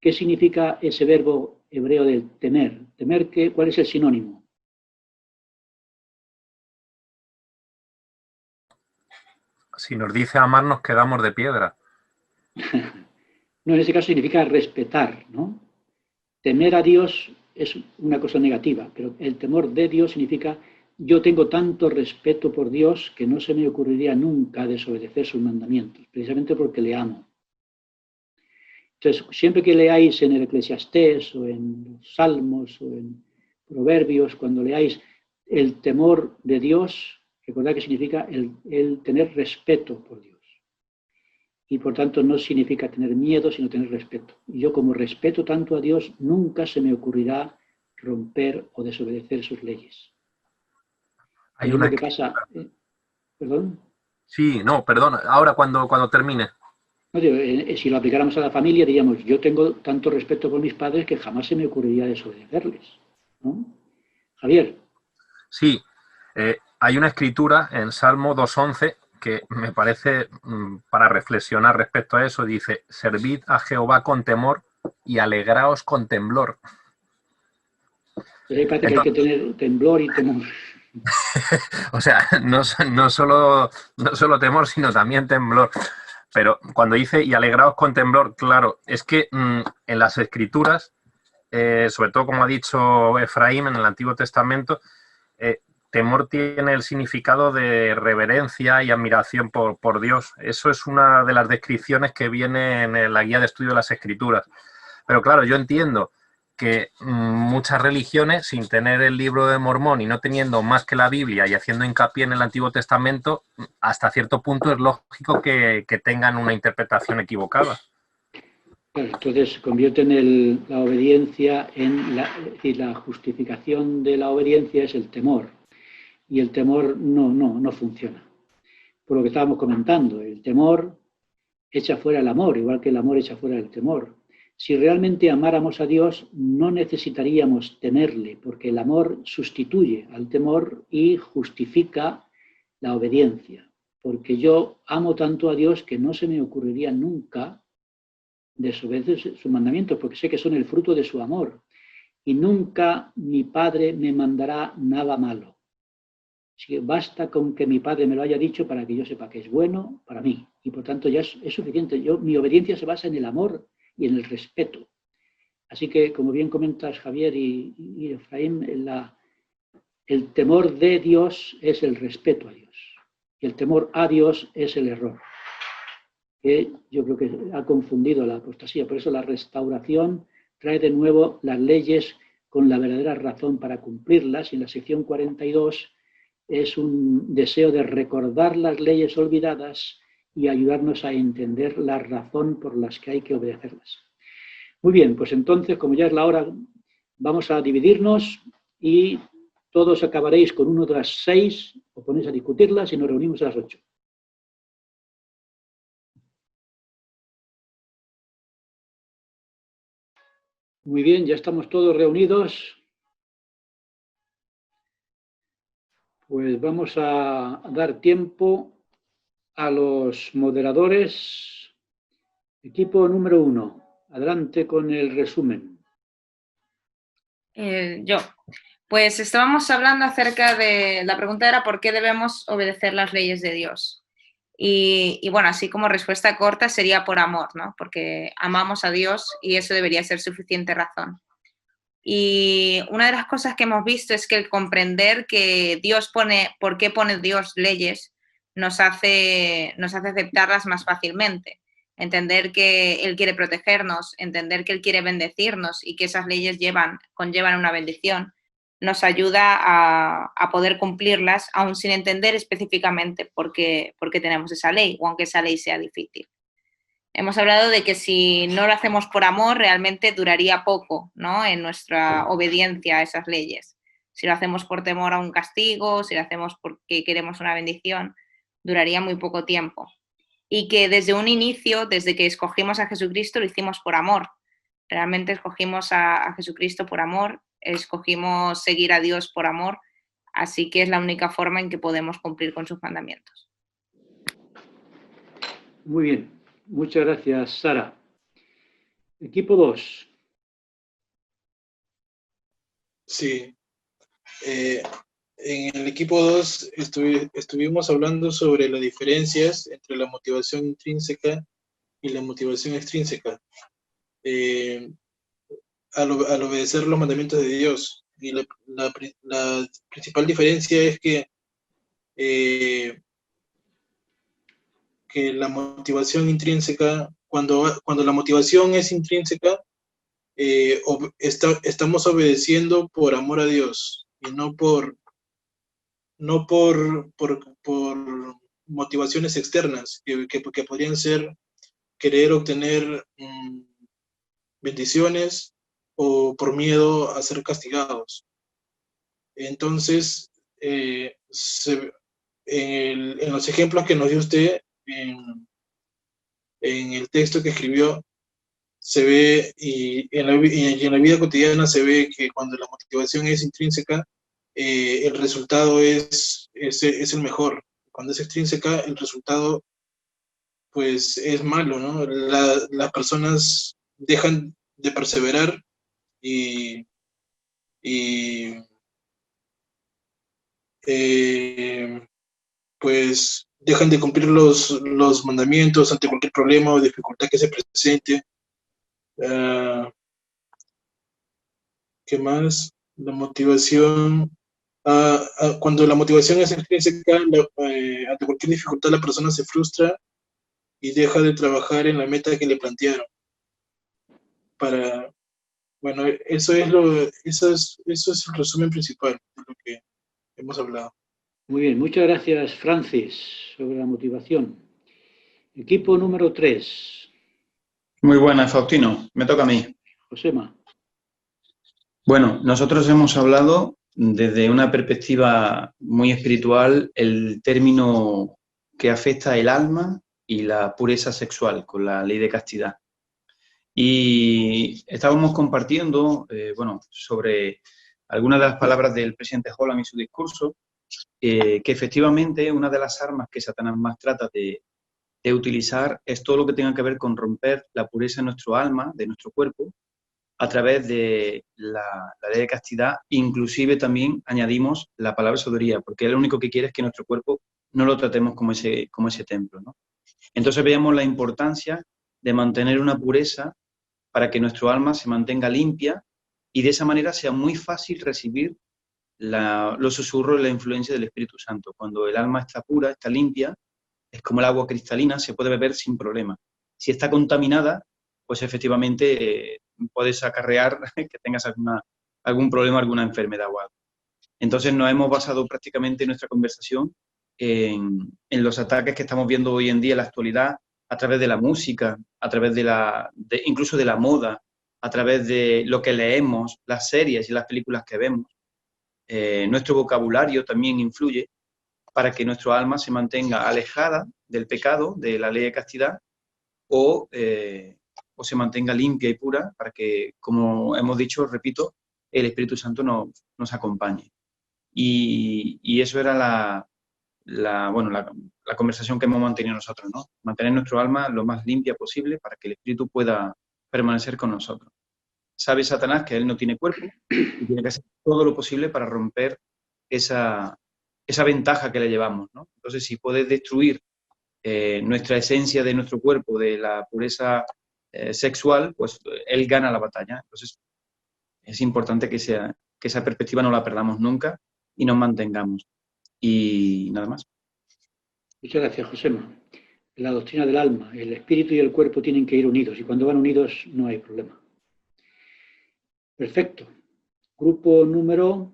¿qué significa ese verbo hebreo del temer? ¿Temer qué? ¿Cuál es el sinónimo? Si nos dice amar, nos quedamos de piedra. No, en ese caso significa respetar, ¿no? Temer a Dios es una cosa negativa, pero el temor de Dios significa yo tengo tanto respeto por Dios que no se me ocurriría nunca desobedecer sus mandamientos, precisamente porque le amo. Entonces, siempre que leáis en el Eclesiastés o en los Salmos o en Proverbios, cuando leáis el temor de Dios, recordad que significa el tener respeto por Dios. Y por tanto no significa tener miedo, sino tener respeto. Y yo como respeto tanto a Dios, nunca se me ocurrirá romper o desobedecer sus leyes. Hay Es una lo que pasa. ¿Perdón? Sí, no, perdón. Ahora cuando termine. No, si lo aplicáramos a la familia, diríamos, yo tengo tanto respeto por mis padres que jamás se me ocurriría desobedecerles, ¿no? Javier. Sí, hay una escritura en Salmo 2:11 que me parece para reflexionar respecto a eso. Dice, servid a Jehová con temor y alegraos con temblor. Pues ahí parece que hay que tener temblor y temor. O sea, no solo temor, sino también temblor. Pero cuando dice y alegraos con temblor, claro, es que en las escrituras, sobre todo como ha dicho Efraín en el Antiguo Testamento, temor tiene el significado de reverencia y admiración por Dios. Eso es una de las descripciones que viene en la guía de estudio de las escrituras. Pero claro, yo entiendo que muchas religiones, sin tener el libro de Mormón y no teniendo más que la Biblia y haciendo hincapié en el Antiguo Testamento, hasta cierto punto es lógico que tengan una interpretación equivocada. Claro, entonces convierten la obediencia en la justificación de la obediencia es el temor. Y el temor no funciona. Por lo que estábamos comentando, el temor echa fuera el amor, igual que el amor echa fuera el temor. Si realmente amáramos a Dios, no necesitaríamos temerle, porque el amor sustituye al temor y justifica la obediencia. Porque yo amo tanto a Dios que no se me ocurriría nunca desobedecer sus mandamientos, porque sé que son el fruto de su amor. Y nunca mi Padre me mandará nada malo. Así que basta con que mi Padre me lo haya dicho para que yo sepa que es bueno para mí. Y por tanto ya es suficiente. Mi obediencia se basa en el amor y en el respeto. Así que, como bien comentas Javier y Efraín, el temor de Dios es el respeto a Dios. Y el temor a Dios es el error. Que yo creo que ha confundido la apostasía. Por eso la restauración trae de nuevo las leyes con la verdadera razón para cumplirlas. Y en la sección 42 es un deseo de recordar las leyes olvidadas y ayudarnos a entender la razón por las que hay que obedecerlas. Muy bien, pues entonces, como ya es la hora, vamos a dividirnos y todos acabaréis con uno de las 6, os ponéis a discutirlas y nos reunimos a las 8. Muy bien, ya estamos todos reunidos. Pues vamos a dar tiempo a los moderadores. Equipo número 1, adelante con el resumen. Yo. Pues estábamos hablando acerca de, la pregunta era ¿por qué debemos obedecer las leyes de Dios? Y bueno, así como respuesta corta sería por amor, ¿no? Porque amamos a Dios y eso debería ser suficiente razón. Y una de las cosas que hemos visto es que el comprender que Dios por qué pone Dios leyes, nos hace aceptarlas más fácilmente. Entender que Él quiere protegernos, entender que Él quiere bendecirnos y que esas leyes conllevan una bendición, nos ayuda a poder cumplirlas, aún sin entender específicamente por qué tenemos esa ley, o aunque esa ley sea difícil. Hemos hablado de que si no lo hacemos por amor, realmente duraría poco, ¿no? En nuestra obediencia a esas leyes. Si lo hacemos por temor a un castigo, si lo hacemos porque queremos una bendición, duraría muy poco tiempo. Y que desde un inicio, desde que escogimos a Jesucristo, lo hicimos por amor. Realmente escogimos a Jesucristo por amor, escogimos seguir a Dios por amor, así que es la única forma en que podemos cumplir con sus mandamientos. Muy bien, muchas gracias, Sara. Equipo 2. Sí. En el equipo 2 estuvimos hablando sobre las diferencias entre la motivación intrínseca y la motivación extrínseca. Al obedecer los mandamientos de Dios. Y la principal diferencia es que la motivación intrínseca, cuando la motivación es intrínseca, estamos obedeciendo por amor a Dios y no por motivaciones externas que podrían ser querer obtener bendiciones o por miedo a ser castigados. Entonces, en los ejemplos que nos dio usted, en el texto que escribió, se ve, y en la vida cotidiana se ve que cuando la motivación es intrínseca, el resultado es el mejor. Cuando es extrínseca, el resultado pues es malo, ¿no? Las personas dejan de perseverar y pues dejan de cumplir los mandamientos ante cualquier problema o dificultad que se presente. ¿Qué más? La motivación. Cuando la motivación es extrínseca, ante cualquier dificultad la persona se frustra y deja de trabajar en la meta que le plantearon. Bueno, eso es el resumen principal de lo que hemos hablado. Muy bien, muchas gracias, Francis, sobre la motivación. Equipo número 3. Muy buenas, Faustino. Me toca a mí. Josema. Bueno, nosotros hemos hablado desde una perspectiva muy espiritual el término que afecta el alma y la pureza sexual con la ley de castidad. Y estábamos compartiendo, sobre algunas de las palabras del presidente Holland y su discurso, que efectivamente una de las armas que Satanás más trata de utilizar es todo lo que tenga que ver con romper la pureza de nuestro alma, de nuestro cuerpo, a través de la ley de castidad. Inclusive también añadimos la palabra sabiduría, porque él lo único que quiere es que nuestro cuerpo no lo tratemos como ese templo, ¿no? Entonces veíamos la importancia de mantener una pureza para que nuestro alma se mantenga limpia y de esa manera sea muy fácil recibir los susurros y la influencia del Espíritu Santo. Cuando el alma está pura, está limpia, es como el agua cristalina, se puede beber sin problema. Si está contaminada, pues efectivamente puedes acarrear que tengas algún problema, alguna enfermedad o algo. Entonces nos hemos basado prácticamente nuestra conversación en los ataques que estamos viendo hoy en día en la actualidad, a través de la música, a través incluso de la moda, a través de lo que leemos, las series y las películas que vemos. Nuestro vocabulario también influye para que nuestro alma se mantenga alejada del pecado, de la ley de castidad, o se mantenga limpia y pura para que, como hemos dicho, repito, el Espíritu Santo nos acompañe. Y eso era la conversación que hemos mantenido nosotros, ¿no? Mantener nuestro alma lo más limpia posible para que el espíritu pueda permanecer con nosotros. Sabe Satanás que él no tiene cuerpo y tiene que hacer todo lo posible para romper esa ventaja que le llevamos, ¿no? Entonces, si puede destruir nuestra esencia de nuestro cuerpo, de la pureza sexual, pues él gana la batalla. Entonces, es importante que esa perspectiva no la perdamos nunca y nos mantengamos. Y nada más. Muchas gracias, Josema. La doctrina del alma, el espíritu y el cuerpo tienen que ir unidos, y cuando van unidos no hay problema. Perfecto. Grupo número...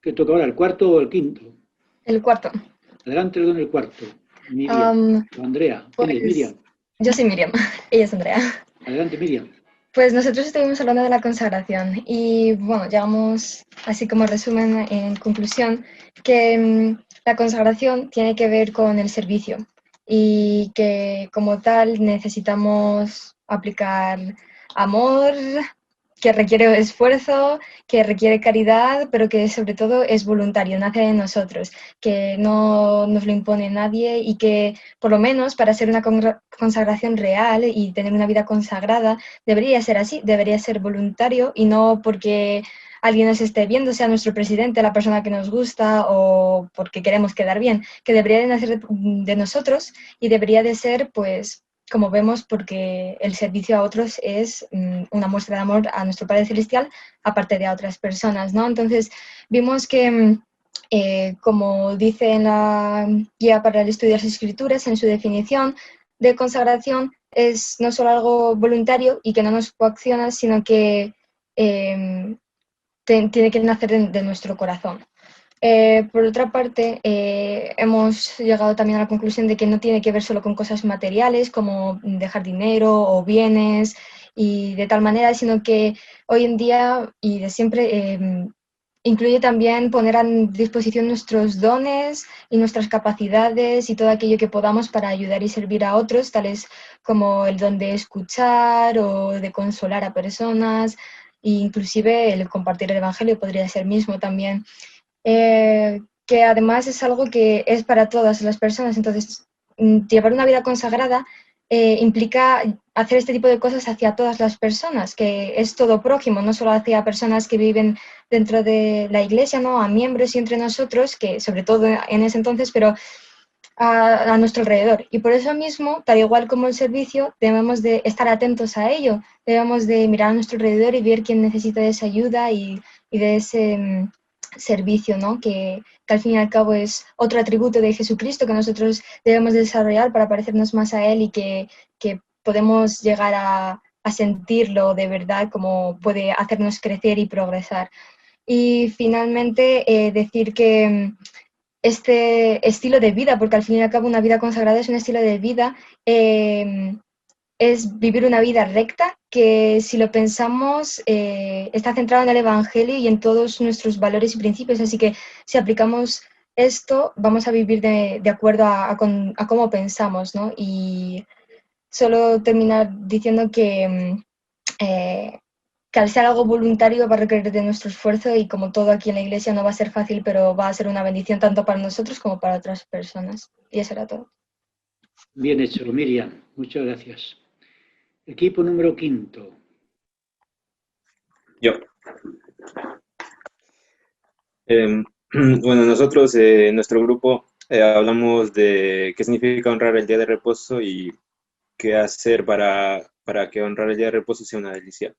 ¿Qué toca ahora, el cuarto o el quinto? El cuarto. Adelante con el cuarto. Miriam o Andrea. ¿Quién es Miriam? Yo soy Miriam, ella es Andrea. Adelante, Miriam. Pues nosotros estuvimos hablando de la consagración y bueno, llegamos así como resumen, en conclusión, que la consagración tiene que ver con el servicio y que como tal necesitamos aplicar amor, que requiere esfuerzo, que requiere caridad, pero que sobre todo es voluntario, nace de nosotros, que no nos lo impone nadie y que por lo menos para ser una consagración real y tener una vida consagrada debería ser así, debería ser voluntario y no porque alguien nos esté viendo, sea nuestro presidente, la persona que nos gusta o porque queremos quedar bien, que debería de nacer de nosotros y debería de ser pues como vemos, porque el servicio a otros es una muestra de amor a nuestro Padre Celestial, aparte de a otras personas, ¿no? Entonces, vimos que, como dice en la guía para el estudio de las Escrituras, en su definición de consagración, es no solo algo voluntario y que no nos coacciona, sino que tiene que nacer de nuestro corazón. Por otra parte, hemos llegado también a la conclusión de que no tiene que ver solo con cosas materiales como dejar dinero o bienes y de tal manera, sino que hoy en día y de siempre incluye también poner a disposición nuestros dones y nuestras capacidades y todo aquello que podamos para ayudar y servir a otros, tales como el don de escuchar o de consolar a personas, e inclusive el compartir el Evangelio podría ser mismo también. Que además es algo que es para todas las personas, entonces llevar una vida consagrada implica hacer este tipo de cosas hacia todas las personas, que es todo prójimo, no solo hacia personas que viven dentro de la iglesia, ¿no? A miembros y entre nosotros, que sobre todo en ese entonces, pero a nuestro alrededor. Y por eso mismo, tal igual como el servicio, debemos de estar atentos a ello, debemos de mirar a nuestro alrededor y ver quién necesita de esa ayuda y de ese servicio, ¿no? Que al fin y al cabo es otro atributo de Jesucristo que nosotros debemos desarrollar para parecernos más a Él y que podemos llegar a sentirlo de verdad como puede hacernos crecer y progresar. Y finalmente decir que este estilo de vida, porque al fin y al cabo una vida consagrada es un estilo de vida, es vivir una vida recta que si lo pensamos está centrado en el Evangelio y en todos nuestros valores y principios, así que si aplicamos esto vamos a vivir de acuerdo a cómo pensamos, ¿no? Y solo terminar diciendo que al ser algo voluntario va a requerir de nuestro esfuerzo y como todo aquí en la iglesia no va a ser fácil, pero va a ser una bendición tanto para nosotros como para otras personas. Y eso era todo. Bien hecho, Miriam. Muchas gracias. Equipo número 5. Yo. Bueno, nosotros en nuestro grupo hablamos de qué significa honrar el día de reposo y qué hacer para que honrar el día de reposo sea una delicia.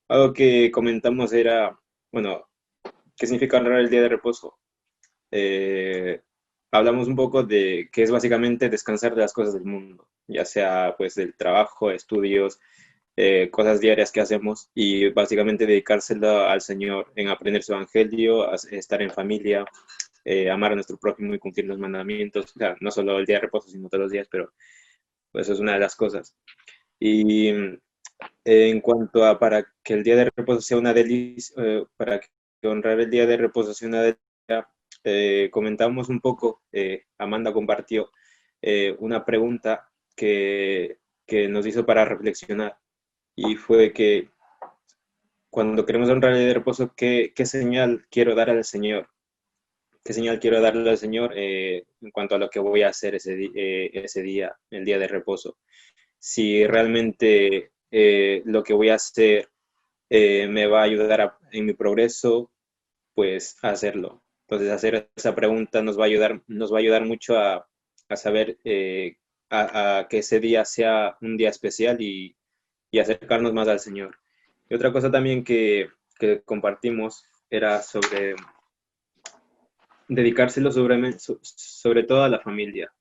Algo que comentamos era, bueno, ¿qué significa honrar el día de reposo? Hablamos un poco de que es básicamente descansar de las cosas del mundo, ya sea pues del trabajo, estudios, cosas diarias que hacemos y básicamente dedicárselo al Señor en aprender su evangelio, estar en familia, amar a nuestro prójimo y cumplir los mandamientos, o sea, no solo el día de reposo, sino todos los días, pero pues, eso es una de las cosas. Y en cuanto a para que el día de reposo sea una delicia, para que honrar el día de reposo sea una delicia, comentamos un poco, Amanda compartió una pregunta que nos hizo para reflexionar y fue que cuando queremos honrar el día de reposo, ¿qué señal quiero dar al Señor? ¿Qué señal quiero darle al Señor en cuanto a lo que voy a hacer ese día, el día de reposo? Si realmente lo que voy a hacer me va a ayudar en mi progreso, pues a hacerlo. Entonces hacer esa pregunta nos va a ayudar mucho a saber a que ese día sea un día especial y acercarnos más al Señor. Y otra cosa también que compartimos era sobre dedicárselo sobre todo a la familia,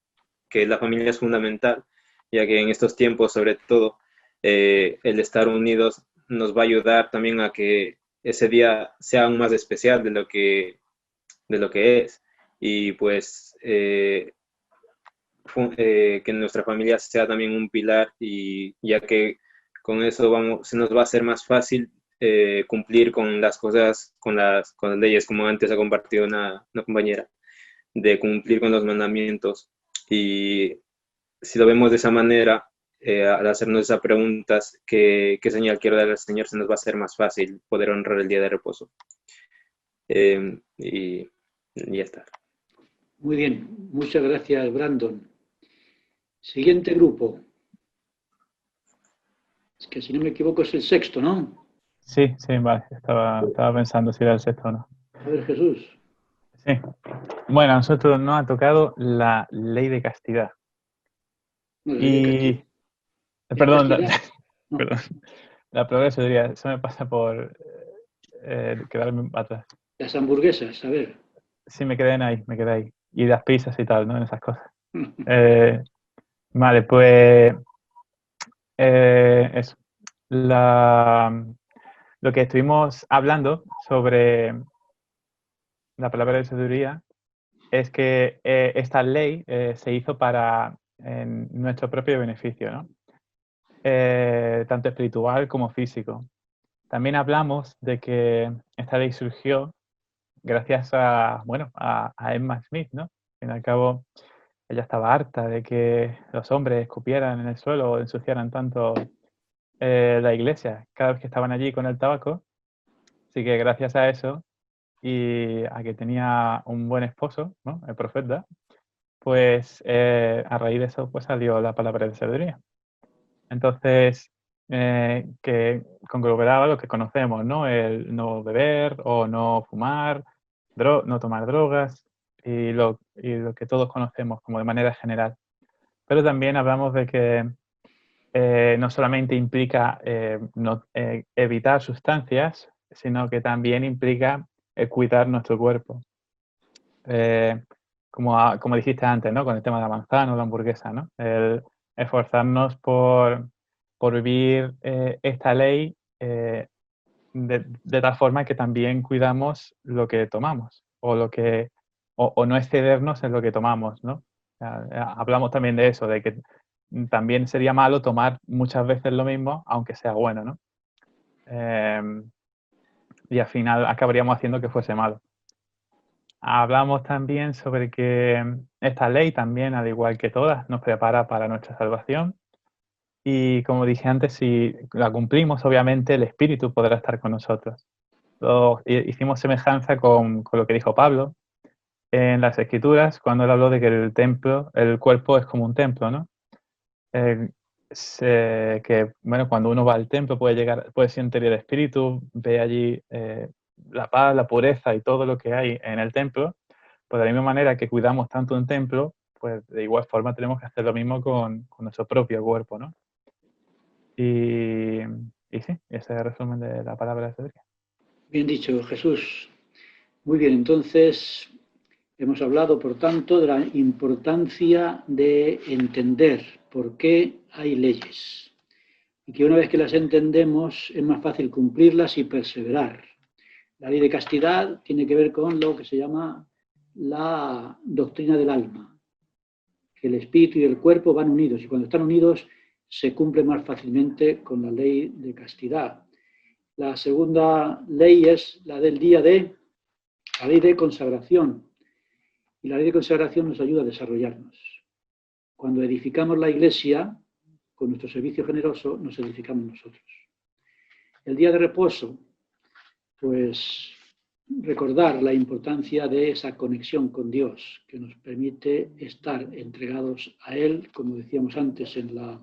que la familia es fundamental, ya que en estos tiempos, sobre todo, el estar unidos nos va a ayudar también a que ese día sea aún más especial de lo que es. Y pues que nuestra familia sea también un pilar, y ya que con eso se nos va a hacer más fácil cumplir con las cosas, con las leyes, como antes ha compartido una compañera, de cumplir con los mandamientos. Y si lo vemos de esa manera, al hacernos esas preguntas, ¿qué señal quiero dar al Señor? Se nos va a hacer más fácil poder honrar el día de reposo. Y ya está. Muy bien, muchas gracias, Brandon. Siguiente grupo. Es que si no me equivoco es el sexto, ¿no? Sí, vale. Estaba pensando si era el sexto o no. A ver, Jesús. Sí. Bueno, a nosotros nos ha tocado la ley de castidad. No, la ley de castidad. Perdón, No. perdón. La progreso, diría. Eso me pasa por quedarme atrás. Las hamburguesas, a ver. Sí, me quedé ahí. Y las pizzas y tal, ¿no? En esas cosas. Vale, pues eso. Lo que estuvimos hablando sobre la palabra de sabiduría es que esta ley se hizo para nuestro propio beneficio, ¿no? Tanto espiritual como físico. También hablamos de que esta ley surgió gracias a Emma Smith, ¿no? Al fin y al cabo, ella estaba harta de que los hombres escupieran en el suelo o ensuciaran tanto la iglesia cada vez que estaban allí con el tabaco. Así que gracias a eso y a que tenía un buen esposo, ¿no? El profeta, pues a raíz de eso pues salió la palabra de sabiduría. Entonces, que conglomeraba lo que conocemos, ¿no? El no beber o no fumar, no tomar drogas y lo que todos conocemos como de manera general. Pero también hablamos de que no solamente implica evitar sustancias, sino que también implica cuidar nuestro cuerpo. Como dijiste antes, ¿no? Con el tema de la manzana o la hamburguesa, ¿no? El esforzarnos por vivir esta ley de tal forma que también cuidamos lo que tomamos o no excedernos en lo que tomamos, ¿no? Hablamos también de eso, de que también sería malo tomar muchas veces lo mismo, aunque sea bueno, ¿no? Y al final acabaríamos haciendo que fuese malo. Hablamos también sobre que esta ley también, al igual que todas, nos prepara para nuestra salvación. Y como dije antes, si la cumplimos, obviamente el Espíritu podrá estar con nosotros. Hicimos semejanza con lo que dijo Pablo en las Escrituras, cuando él habló de que el cuerpo es como un templo, ¿no? Cuando uno va al templo puede sentir el Espíritu, ve allí la paz, la pureza y todo lo que hay en el templo. Pues de la misma manera que cuidamos tanto un templo, pues de igual forma tenemos que hacer lo mismo con nuestro propio cuerpo, ¿no? Y sí, ese es el resumen de la palabra de sabiduría. Bien dicho, Jesús. Muy bien, entonces hemos hablado, por tanto, de la importancia de entender por qué hay leyes y que una vez que las entendemos es más fácil cumplirlas y perseverar. La ley de castidad tiene que ver con lo que se llama la doctrina del alma, que el espíritu y el cuerpo van unidos y cuando están unidos se cumple más fácilmente con la ley de castidad. La segunda ley es la del día de la ley de consagración. Y la ley de consagración nos ayuda a desarrollarnos. Cuando edificamos la iglesia, con nuestro servicio generoso, nos edificamos nosotros. El día de reposo pues recordar la importancia de esa conexión con Dios, que nos permite estar entregados a Él, como decíamos antes, en la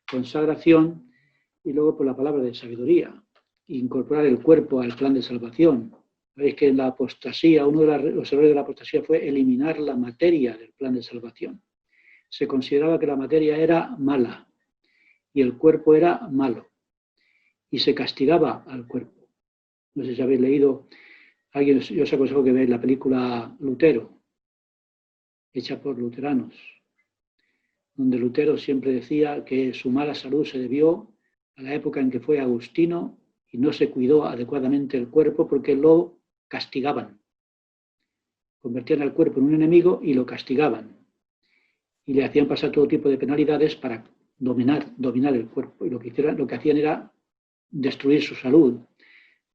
consagración, y luego por la palabra de sabiduría, incorporar el cuerpo al plan de salvación. Veis que en la apostasía, uno de los errores de la apostasía fue eliminar la materia del plan de salvación. Se consideraba que la materia era mala y el cuerpo era malo, y se castigaba al cuerpo. No sé si habéis leído, yo os aconsejo que veáis la película Lutero, hecha por luteranos, donde Lutero siempre decía que su mala salud se debió a la época en que fue agustino y no se cuidó adecuadamente el cuerpo porque lo castigaban. Convertían al cuerpo en un enemigo y lo castigaban. Y le hacían pasar todo tipo de penalidades para dominar el cuerpo. Y lo que hacían era destruir su salud.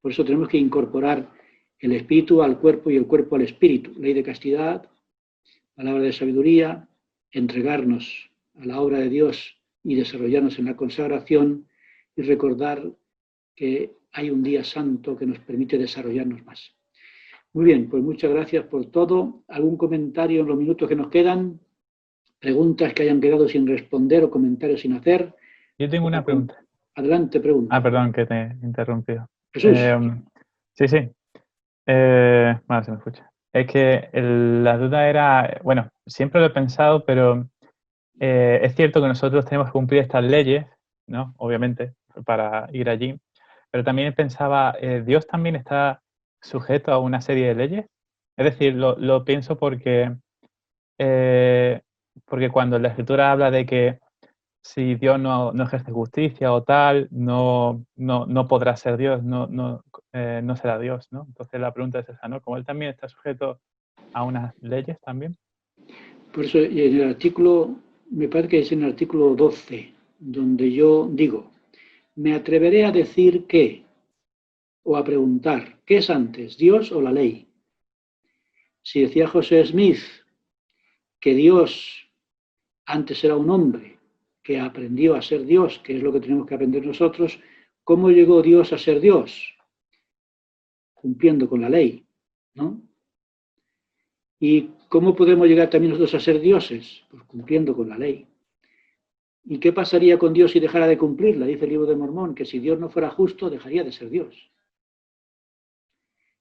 Por eso tenemos que incorporar el espíritu al cuerpo y el cuerpo al espíritu. Ley de castidad, palabra de sabiduría, entregarnos a la obra de Dios y desarrollarnos en la consagración y recordar que hay un día santo que nos permite desarrollarnos más. Muy bien, pues muchas gracias por todo. ¿Algún comentario en los minutos que nos quedan? ¿Preguntas que hayan quedado sin responder o comentarios sin hacer? Yo tengo una pregunta. Adelante, pregunta. Ah, perdón, que te he interrumpido. Jesús. Sí. Bueno, se me escucha. Es que la duda era, bueno, siempre lo he pensado, pero es cierto que nosotros tenemos que cumplir estas leyes, ¿no? Obviamente, para ir allí. Pero también pensaba, ¿Dios también está sujeto a una serie de leyes? Es decir, lo pienso porque cuando la Escritura habla de que si Dios no ejerce justicia o tal, no podrá ser Dios, no será Dios, ¿no? Entonces la pregunta es esa, ¿no? Como Él también está sujeto a unas leyes también. Por eso en el artículo, me parece que es en el artículo 12, donde yo digo, me atreveré a decir que, o a preguntar, ¿qué es antes, Dios o la ley? Si decía José Smith que Dios antes era un hombre que aprendió a ser Dios, que es lo que tenemos que aprender nosotros, ¿cómo llegó Dios a ser Dios? Cumpliendo con la ley, ¿no? ¿Y cómo podemos llegar también nosotros a ser dioses? Pues cumpliendo con la ley. ¿Y qué pasaría con Dios si dejara de cumplirla? Dice el libro de Mormón, que si Dios no fuera justo, dejaría de ser Dios.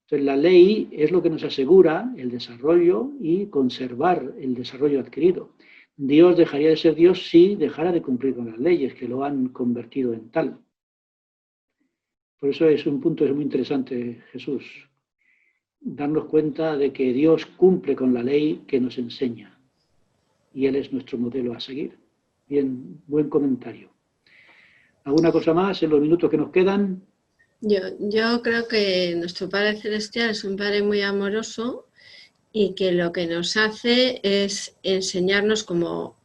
Entonces la ley es lo que nos asegura el desarrollo y conservar el desarrollo adquirido. Dios dejaría de ser Dios si dejara de cumplir con las leyes que lo han convertido en tal. Por eso es un punto muy interesante, Jesús. Darnos cuenta de que Dios cumple con la ley que nos enseña. Y Él es nuestro modelo a seguir. Bien, buen comentario. ¿Alguna cosa más en los minutos que nos quedan? Yo creo que nuestro Padre Celestial es un Padre muy amoroso y que lo que nos hace es enseñarnos como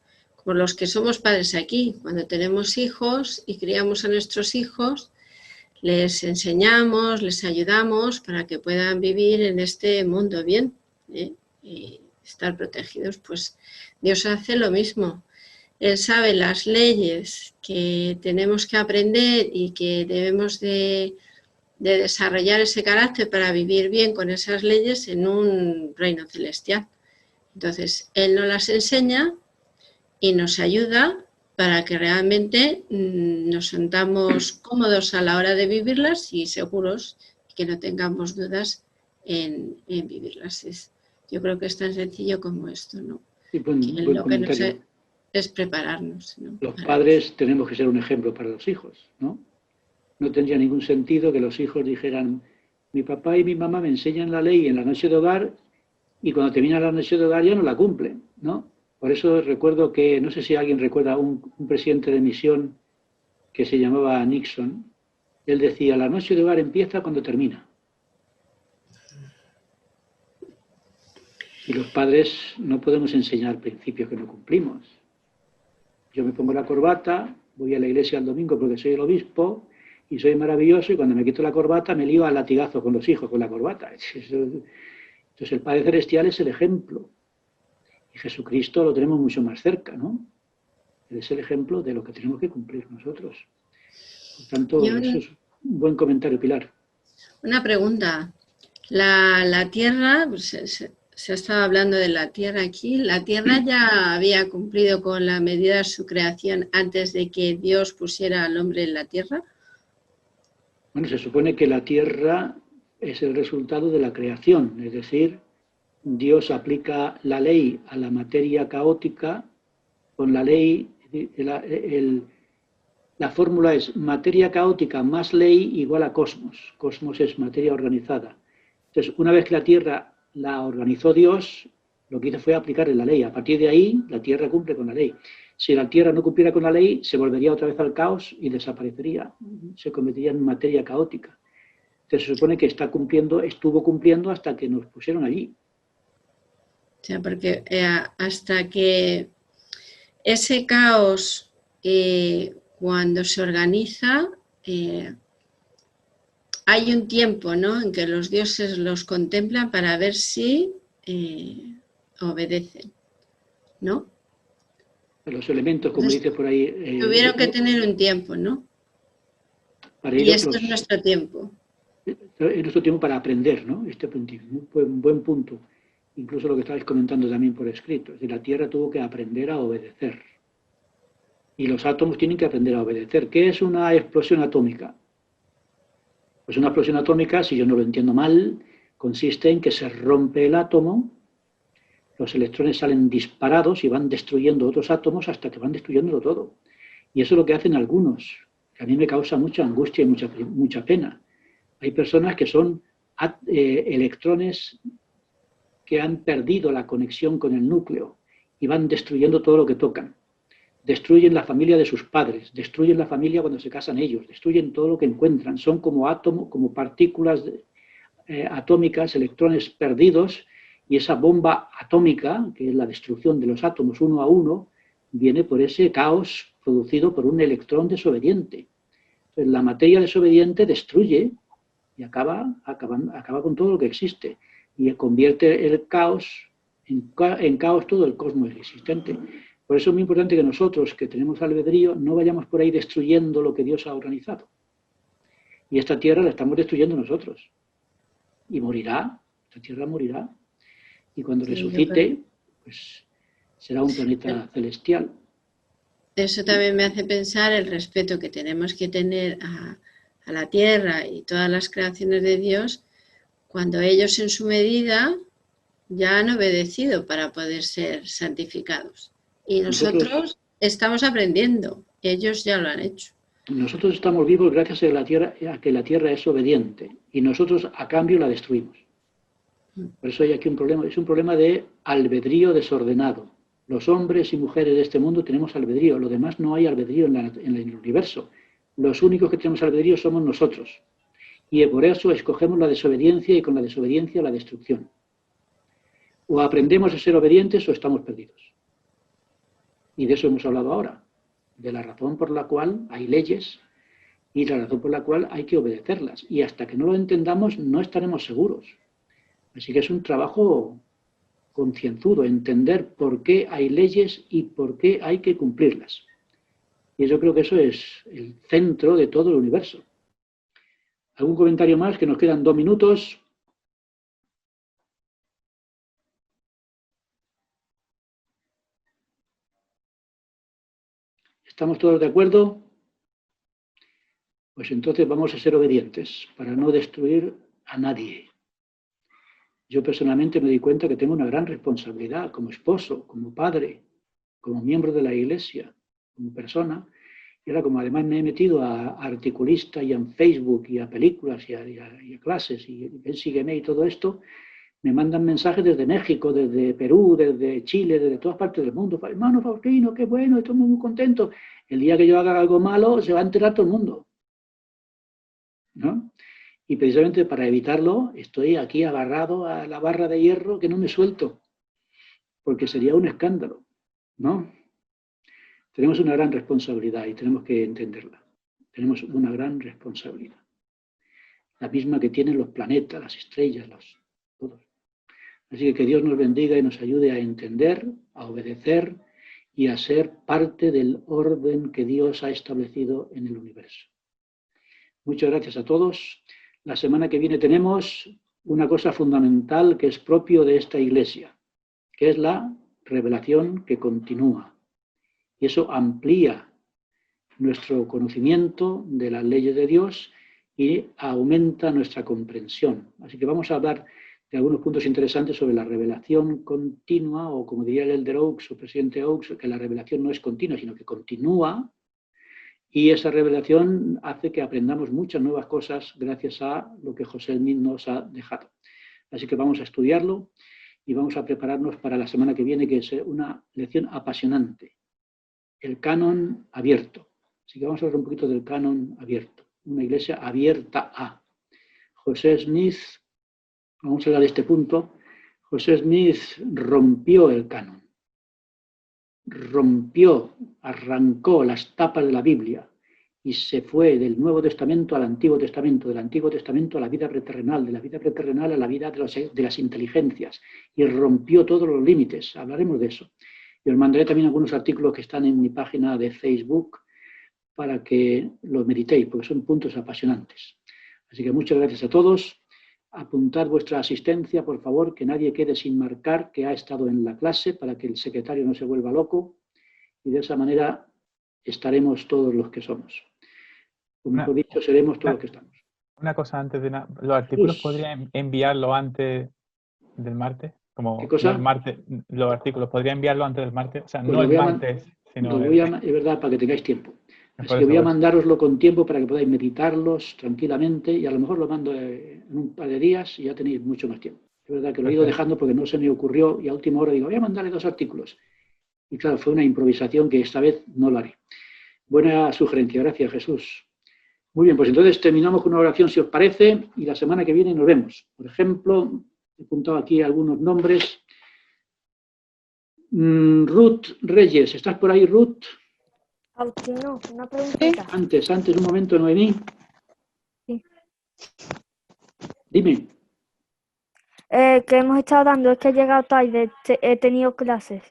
los que somos padres aquí. Cuando tenemos hijos y criamos a nuestros hijos, les enseñamos, les ayudamos para que puedan vivir en este mundo bien, y estar protegidos. Pues Dios hace lo mismo. Él sabe las leyes que tenemos que aprender y que debemos de desarrollar ese carácter para vivir bien con esas leyes en un reino celestial. Entonces, Él nos las enseña y nos ayuda para que realmente nos sintamos cómodos a la hora de vivirlas y seguros y que no tengamos dudas en vivirlas. Yo creo que es tan sencillo como esto, ¿no? Sí, buen lo que nos comentario. es prepararnos, ¿no? Los padres tenemos que ser un ejemplo para los hijos, ¿no? No tendría ningún sentido que los hijos dijeran, mi papá y mi mamá me enseñan la ley en la noche de hogar y cuando termina la noche de hogar ya no la cumplen, ¿no? Por eso recuerdo que, no sé si alguien recuerda un presidente de misión que se llamaba Nixon, él decía, la noche de hogar empieza cuando termina. Y los padres no podemos enseñar principios que no cumplimos. Yo me pongo la corbata, voy a la iglesia el domingo porque soy el obispo y soy maravilloso y cuando me quito la corbata me lío al latigazo con los hijos con la corbata. Entonces el Padre Celestial es el ejemplo. Y Jesucristo lo tenemos mucho más cerca, ¿no? Él es el ejemplo de lo que tenemos que cumplir nosotros. Por tanto, eso es un buen comentario, Pilar. Una pregunta. La Tierra, pues, se ha estado hablando de la Tierra aquí. ¿La Tierra ya había cumplido con la medida de su creación antes de que Dios pusiera al hombre en la Tierra? Bueno, se supone que la Tierra es el resultado de la creación, es decir, Dios aplica la ley a la materia caótica con la ley, la fórmula es materia caótica más ley igual a cosmos. Cosmos es materia organizada. Entonces, una vez que la Tierra la organizó Dios, lo que hizo fue aplicarle la ley. A partir de ahí, la Tierra cumple con la ley. Si la Tierra no cumpliera con la ley, se volvería otra vez al caos y desaparecería. Se convertiría en materia caótica. Entonces, se supone que estuvo cumpliendo hasta que nos pusieron allí. O sea, porque hasta que ese caos, cuando se organiza, hay un tiempo, ¿no?, en que los dioses los contemplan para ver si obedecen, ¿no? Los elementos, como dice por ahí... tuvieron que tener un tiempo, ¿no? Y esto es nuestro tiempo. Es nuestro tiempo para aprender, ¿no? Este un buen punto. Incluso lo que estabais comentando también por escrito. Es decir, la Tierra tuvo que aprender a obedecer. Y los átomos tienen que aprender a obedecer. ¿Qué es una explosión atómica? Pues una explosión atómica, si yo no lo entiendo mal, consiste en que se rompe el átomo, los electrones salen disparados y van destruyendo otros átomos hasta que van destruyéndolo todo. Y eso es lo que hacen algunos, que a mí me causa mucha angustia y mucha pena. Hay personas que son electrones que han perdido la conexión con el núcleo y van destruyendo todo lo que tocan. Destruyen la familia de sus padres, destruyen la familia cuando se casan ellos, destruyen todo lo que encuentran. Son como átomos, como partículas atómicas, electrones perdidos, y esa bomba atómica, que es la destrucción de los átomos uno a uno, viene por ese caos producido por un electrón desobediente. Entonces, la materia desobediente destruye y acaba con todo lo que existe, y convierte el caos en caos todo el cosmos existente. Por eso es muy importante que nosotros, que tenemos albedrío, no vayamos por ahí destruyendo lo que Dios ha organizado. Y esta tierra la estamos destruyendo nosotros. Y morirá, esta tierra morirá. Y cuando resucite, pues será un planeta celestial. Eso también me hace pensar el respeto que tenemos que tener a la tierra y todas las creaciones de Dios, cuando ellos en su medida ya han obedecido para poder ser santificados. Y nosotros estamos aprendiendo, ellos ya lo han hecho. Nosotros estamos vivos gracias a que la tierra es obediente, y nosotros a cambio la destruimos. Por eso hay aquí un problema, es un problema de albedrío desordenado. Los hombres y mujeres de este mundo tenemos albedrío, lo demás no hay albedrío en el universo. Los únicos que tenemos albedrío somos nosotros. Y por eso escogemos la desobediencia, y con la desobediencia la destrucción. O aprendemos a ser obedientes o estamos perdidos. Y de eso hemos hablado ahora, de la razón por la cual hay leyes y la razón por la cual hay que obedecerlas. Y hasta que no lo entendamos no estaremos seguros. Así que es un trabajo concienzudo, entender por qué hay leyes y por qué hay que cumplirlas. Y yo creo que eso es el centro de todo el universo. ¿Algún comentario más? Que nos quedan 2 minutos. ¿Estamos todos de acuerdo? Pues entonces vamos a ser obedientes para no destruir a nadie. Yo personalmente me di cuenta que tengo una gran responsabilidad como esposo, como padre, como miembro de la iglesia, como persona. Y ahora, como además me he metido a articulista y en Facebook y a películas y a clases y Sígueme y todo esto, me mandan mensajes desde México, desde Perú, desde Chile, desde todas partes del mundo. Hermano Faustino, qué bueno, estoy muy contento. El día que yo haga algo malo se va a enterar todo el mundo, ¿no? Y precisamente para evitarlo estoy aquí agarrado a la barra de hierro que no me suelto, porque sería un escándalo, ¿no? Tenemos una gran responsabilidad y tenemos que entenderla. Tenemos una gran responsabilidad. La misma que tienen los planetas, las estrellas, todos. Así que Dios nos bendiga y nos ayude a entender, a obedecer y a ser parte del orden que Dios ha establecido en el universo. Muchas gracias a todos. La semana que viene tenemos una cosa fundamental que es propio de esta iglesia, que es la revelación que continúa. Y eso amplía nuestro conocimiento de las leyes de Dios y aumenta nuestra comprensión. Así que vamos a hablar de algunos puntos interesantes sobre la revelación continua, o como diría el Elder Oaks o presidente Oaks, que la revelación no es continua, sino que continúa, y esa revelación hace que aprendamos muchas nuevas cosas gracias a lo que José Smith nos ha dejado. Así que vamos a estudiarlo y vamos a prepararnos para la semana que viene, que es una lección apasionante. El canon abierto. Así que vamos a hablar un poquito del canon abierto. Una iglesia abierta a. José Smith, vamos a hablar de este punto. José Smith rompió el canon. Arrancó las tapas de la Biblia y se fue del Nuevo Testamento al Antiguo Testamento, del Antiguo Testamento a la vida preterrenal, de la vida preterrenal a la vida de las inteligencias, y rompió todos los límites. Hablaremos de eso. Y os mandaré también algunos artículos que están en mi página de Facebook para que los meditéis, porque son puntos apasionantes. Así que muchas gracias a todos. Apuntad vuestra asistencia, por favor, que nadie quede sin marcar que ha estado en la clase, para que el secretario no se vuelva loco, y de esa manera estaremos todos los que somos. Como mejor dicho, seremos todos los que estamos. Una cosa antes de nada, ¿los artículos podrían enviarlo antes del martes? Como ¿Qué cosa? Los artículos, ¿podría enviarlo antes del martes? O sea, Pues no el martes, sino es verdad, para que tengáis tiempo. Así que voy a mandároslo con tiempo para que podáis meditarlos tranquilamente, y a lo mejor lo mando en un par de días y ya tenéis mucho más tiempo. Es verdad que lo he ido dejando porque no se me ocurrió, y a última hora digo, voy a mandarle 2 artículos. Y claro, fue una improvisación que esta vez no lo haré. Buena sugerencia, gracias Jesús. Muy bien, pues entonces terminamos con una oración, si os parece, y la semana que viene nos vemos. Por ejemplo, he apuntado aquí algunos nombres. Ruth Reyes, ¿estás por ahí, Ruth? Faustino, una preguntita. Antes, un momento, Noemí. Sí. Dime. Que hemos estado dando, es que he llegado tarde, he tenido clases.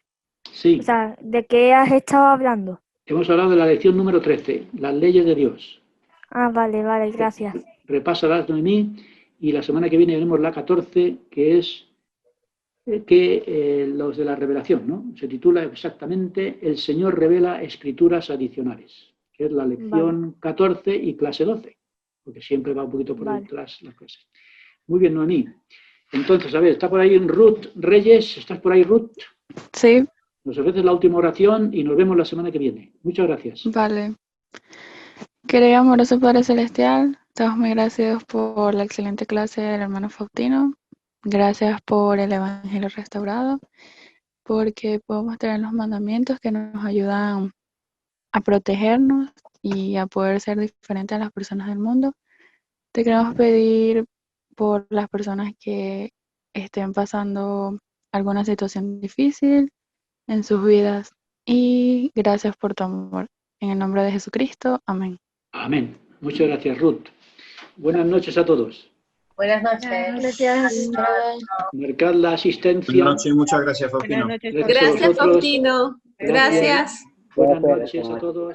Sí. O sea, ¿de qué has estado hablando? Hemos hablado de la lección número 13, las leyes de Dios. Ah, vale, gracias. Repásalas, Noemí, y la semana que viene veremos la 14, que es los de la revelación, ¿no? Se titula exactamente El Señor revela escrituras adicionales, que es la lección 14 y clase 12, porque siempre va un poquito por detrás las clases. Muy bien, Noemí. Entonces, a ver, está por ahí Ruth Reyes. ¿Estás por ahí, Ruth? Sí. Nos ofreces la última oración y nos vemos la semana que viene. Muchas gracias. Vale. Querido amoroso Padre Celestial, te damos muy gracias por la excelente clase del hermano Faustino. Gracias por el Evangelio restaurado, porque podemos tener los mandamientos que nos ayudan a protegernos y a poder ser diferentes a las personas del mundo. Te queremos pedir por las personas que estén pasando alguna situación difícil en sus vidas, y gracias por tu amor. En el nombre de Jesucristo, amén. Amén. Muchas gracias, Ruth. Buenas noches a todos. Buenas noches. Gracias. Marcad la asistencia. Buenas noches, muchas gracias, Faustino. Gracias, Faustino. Gracias. Buenas noches a todos.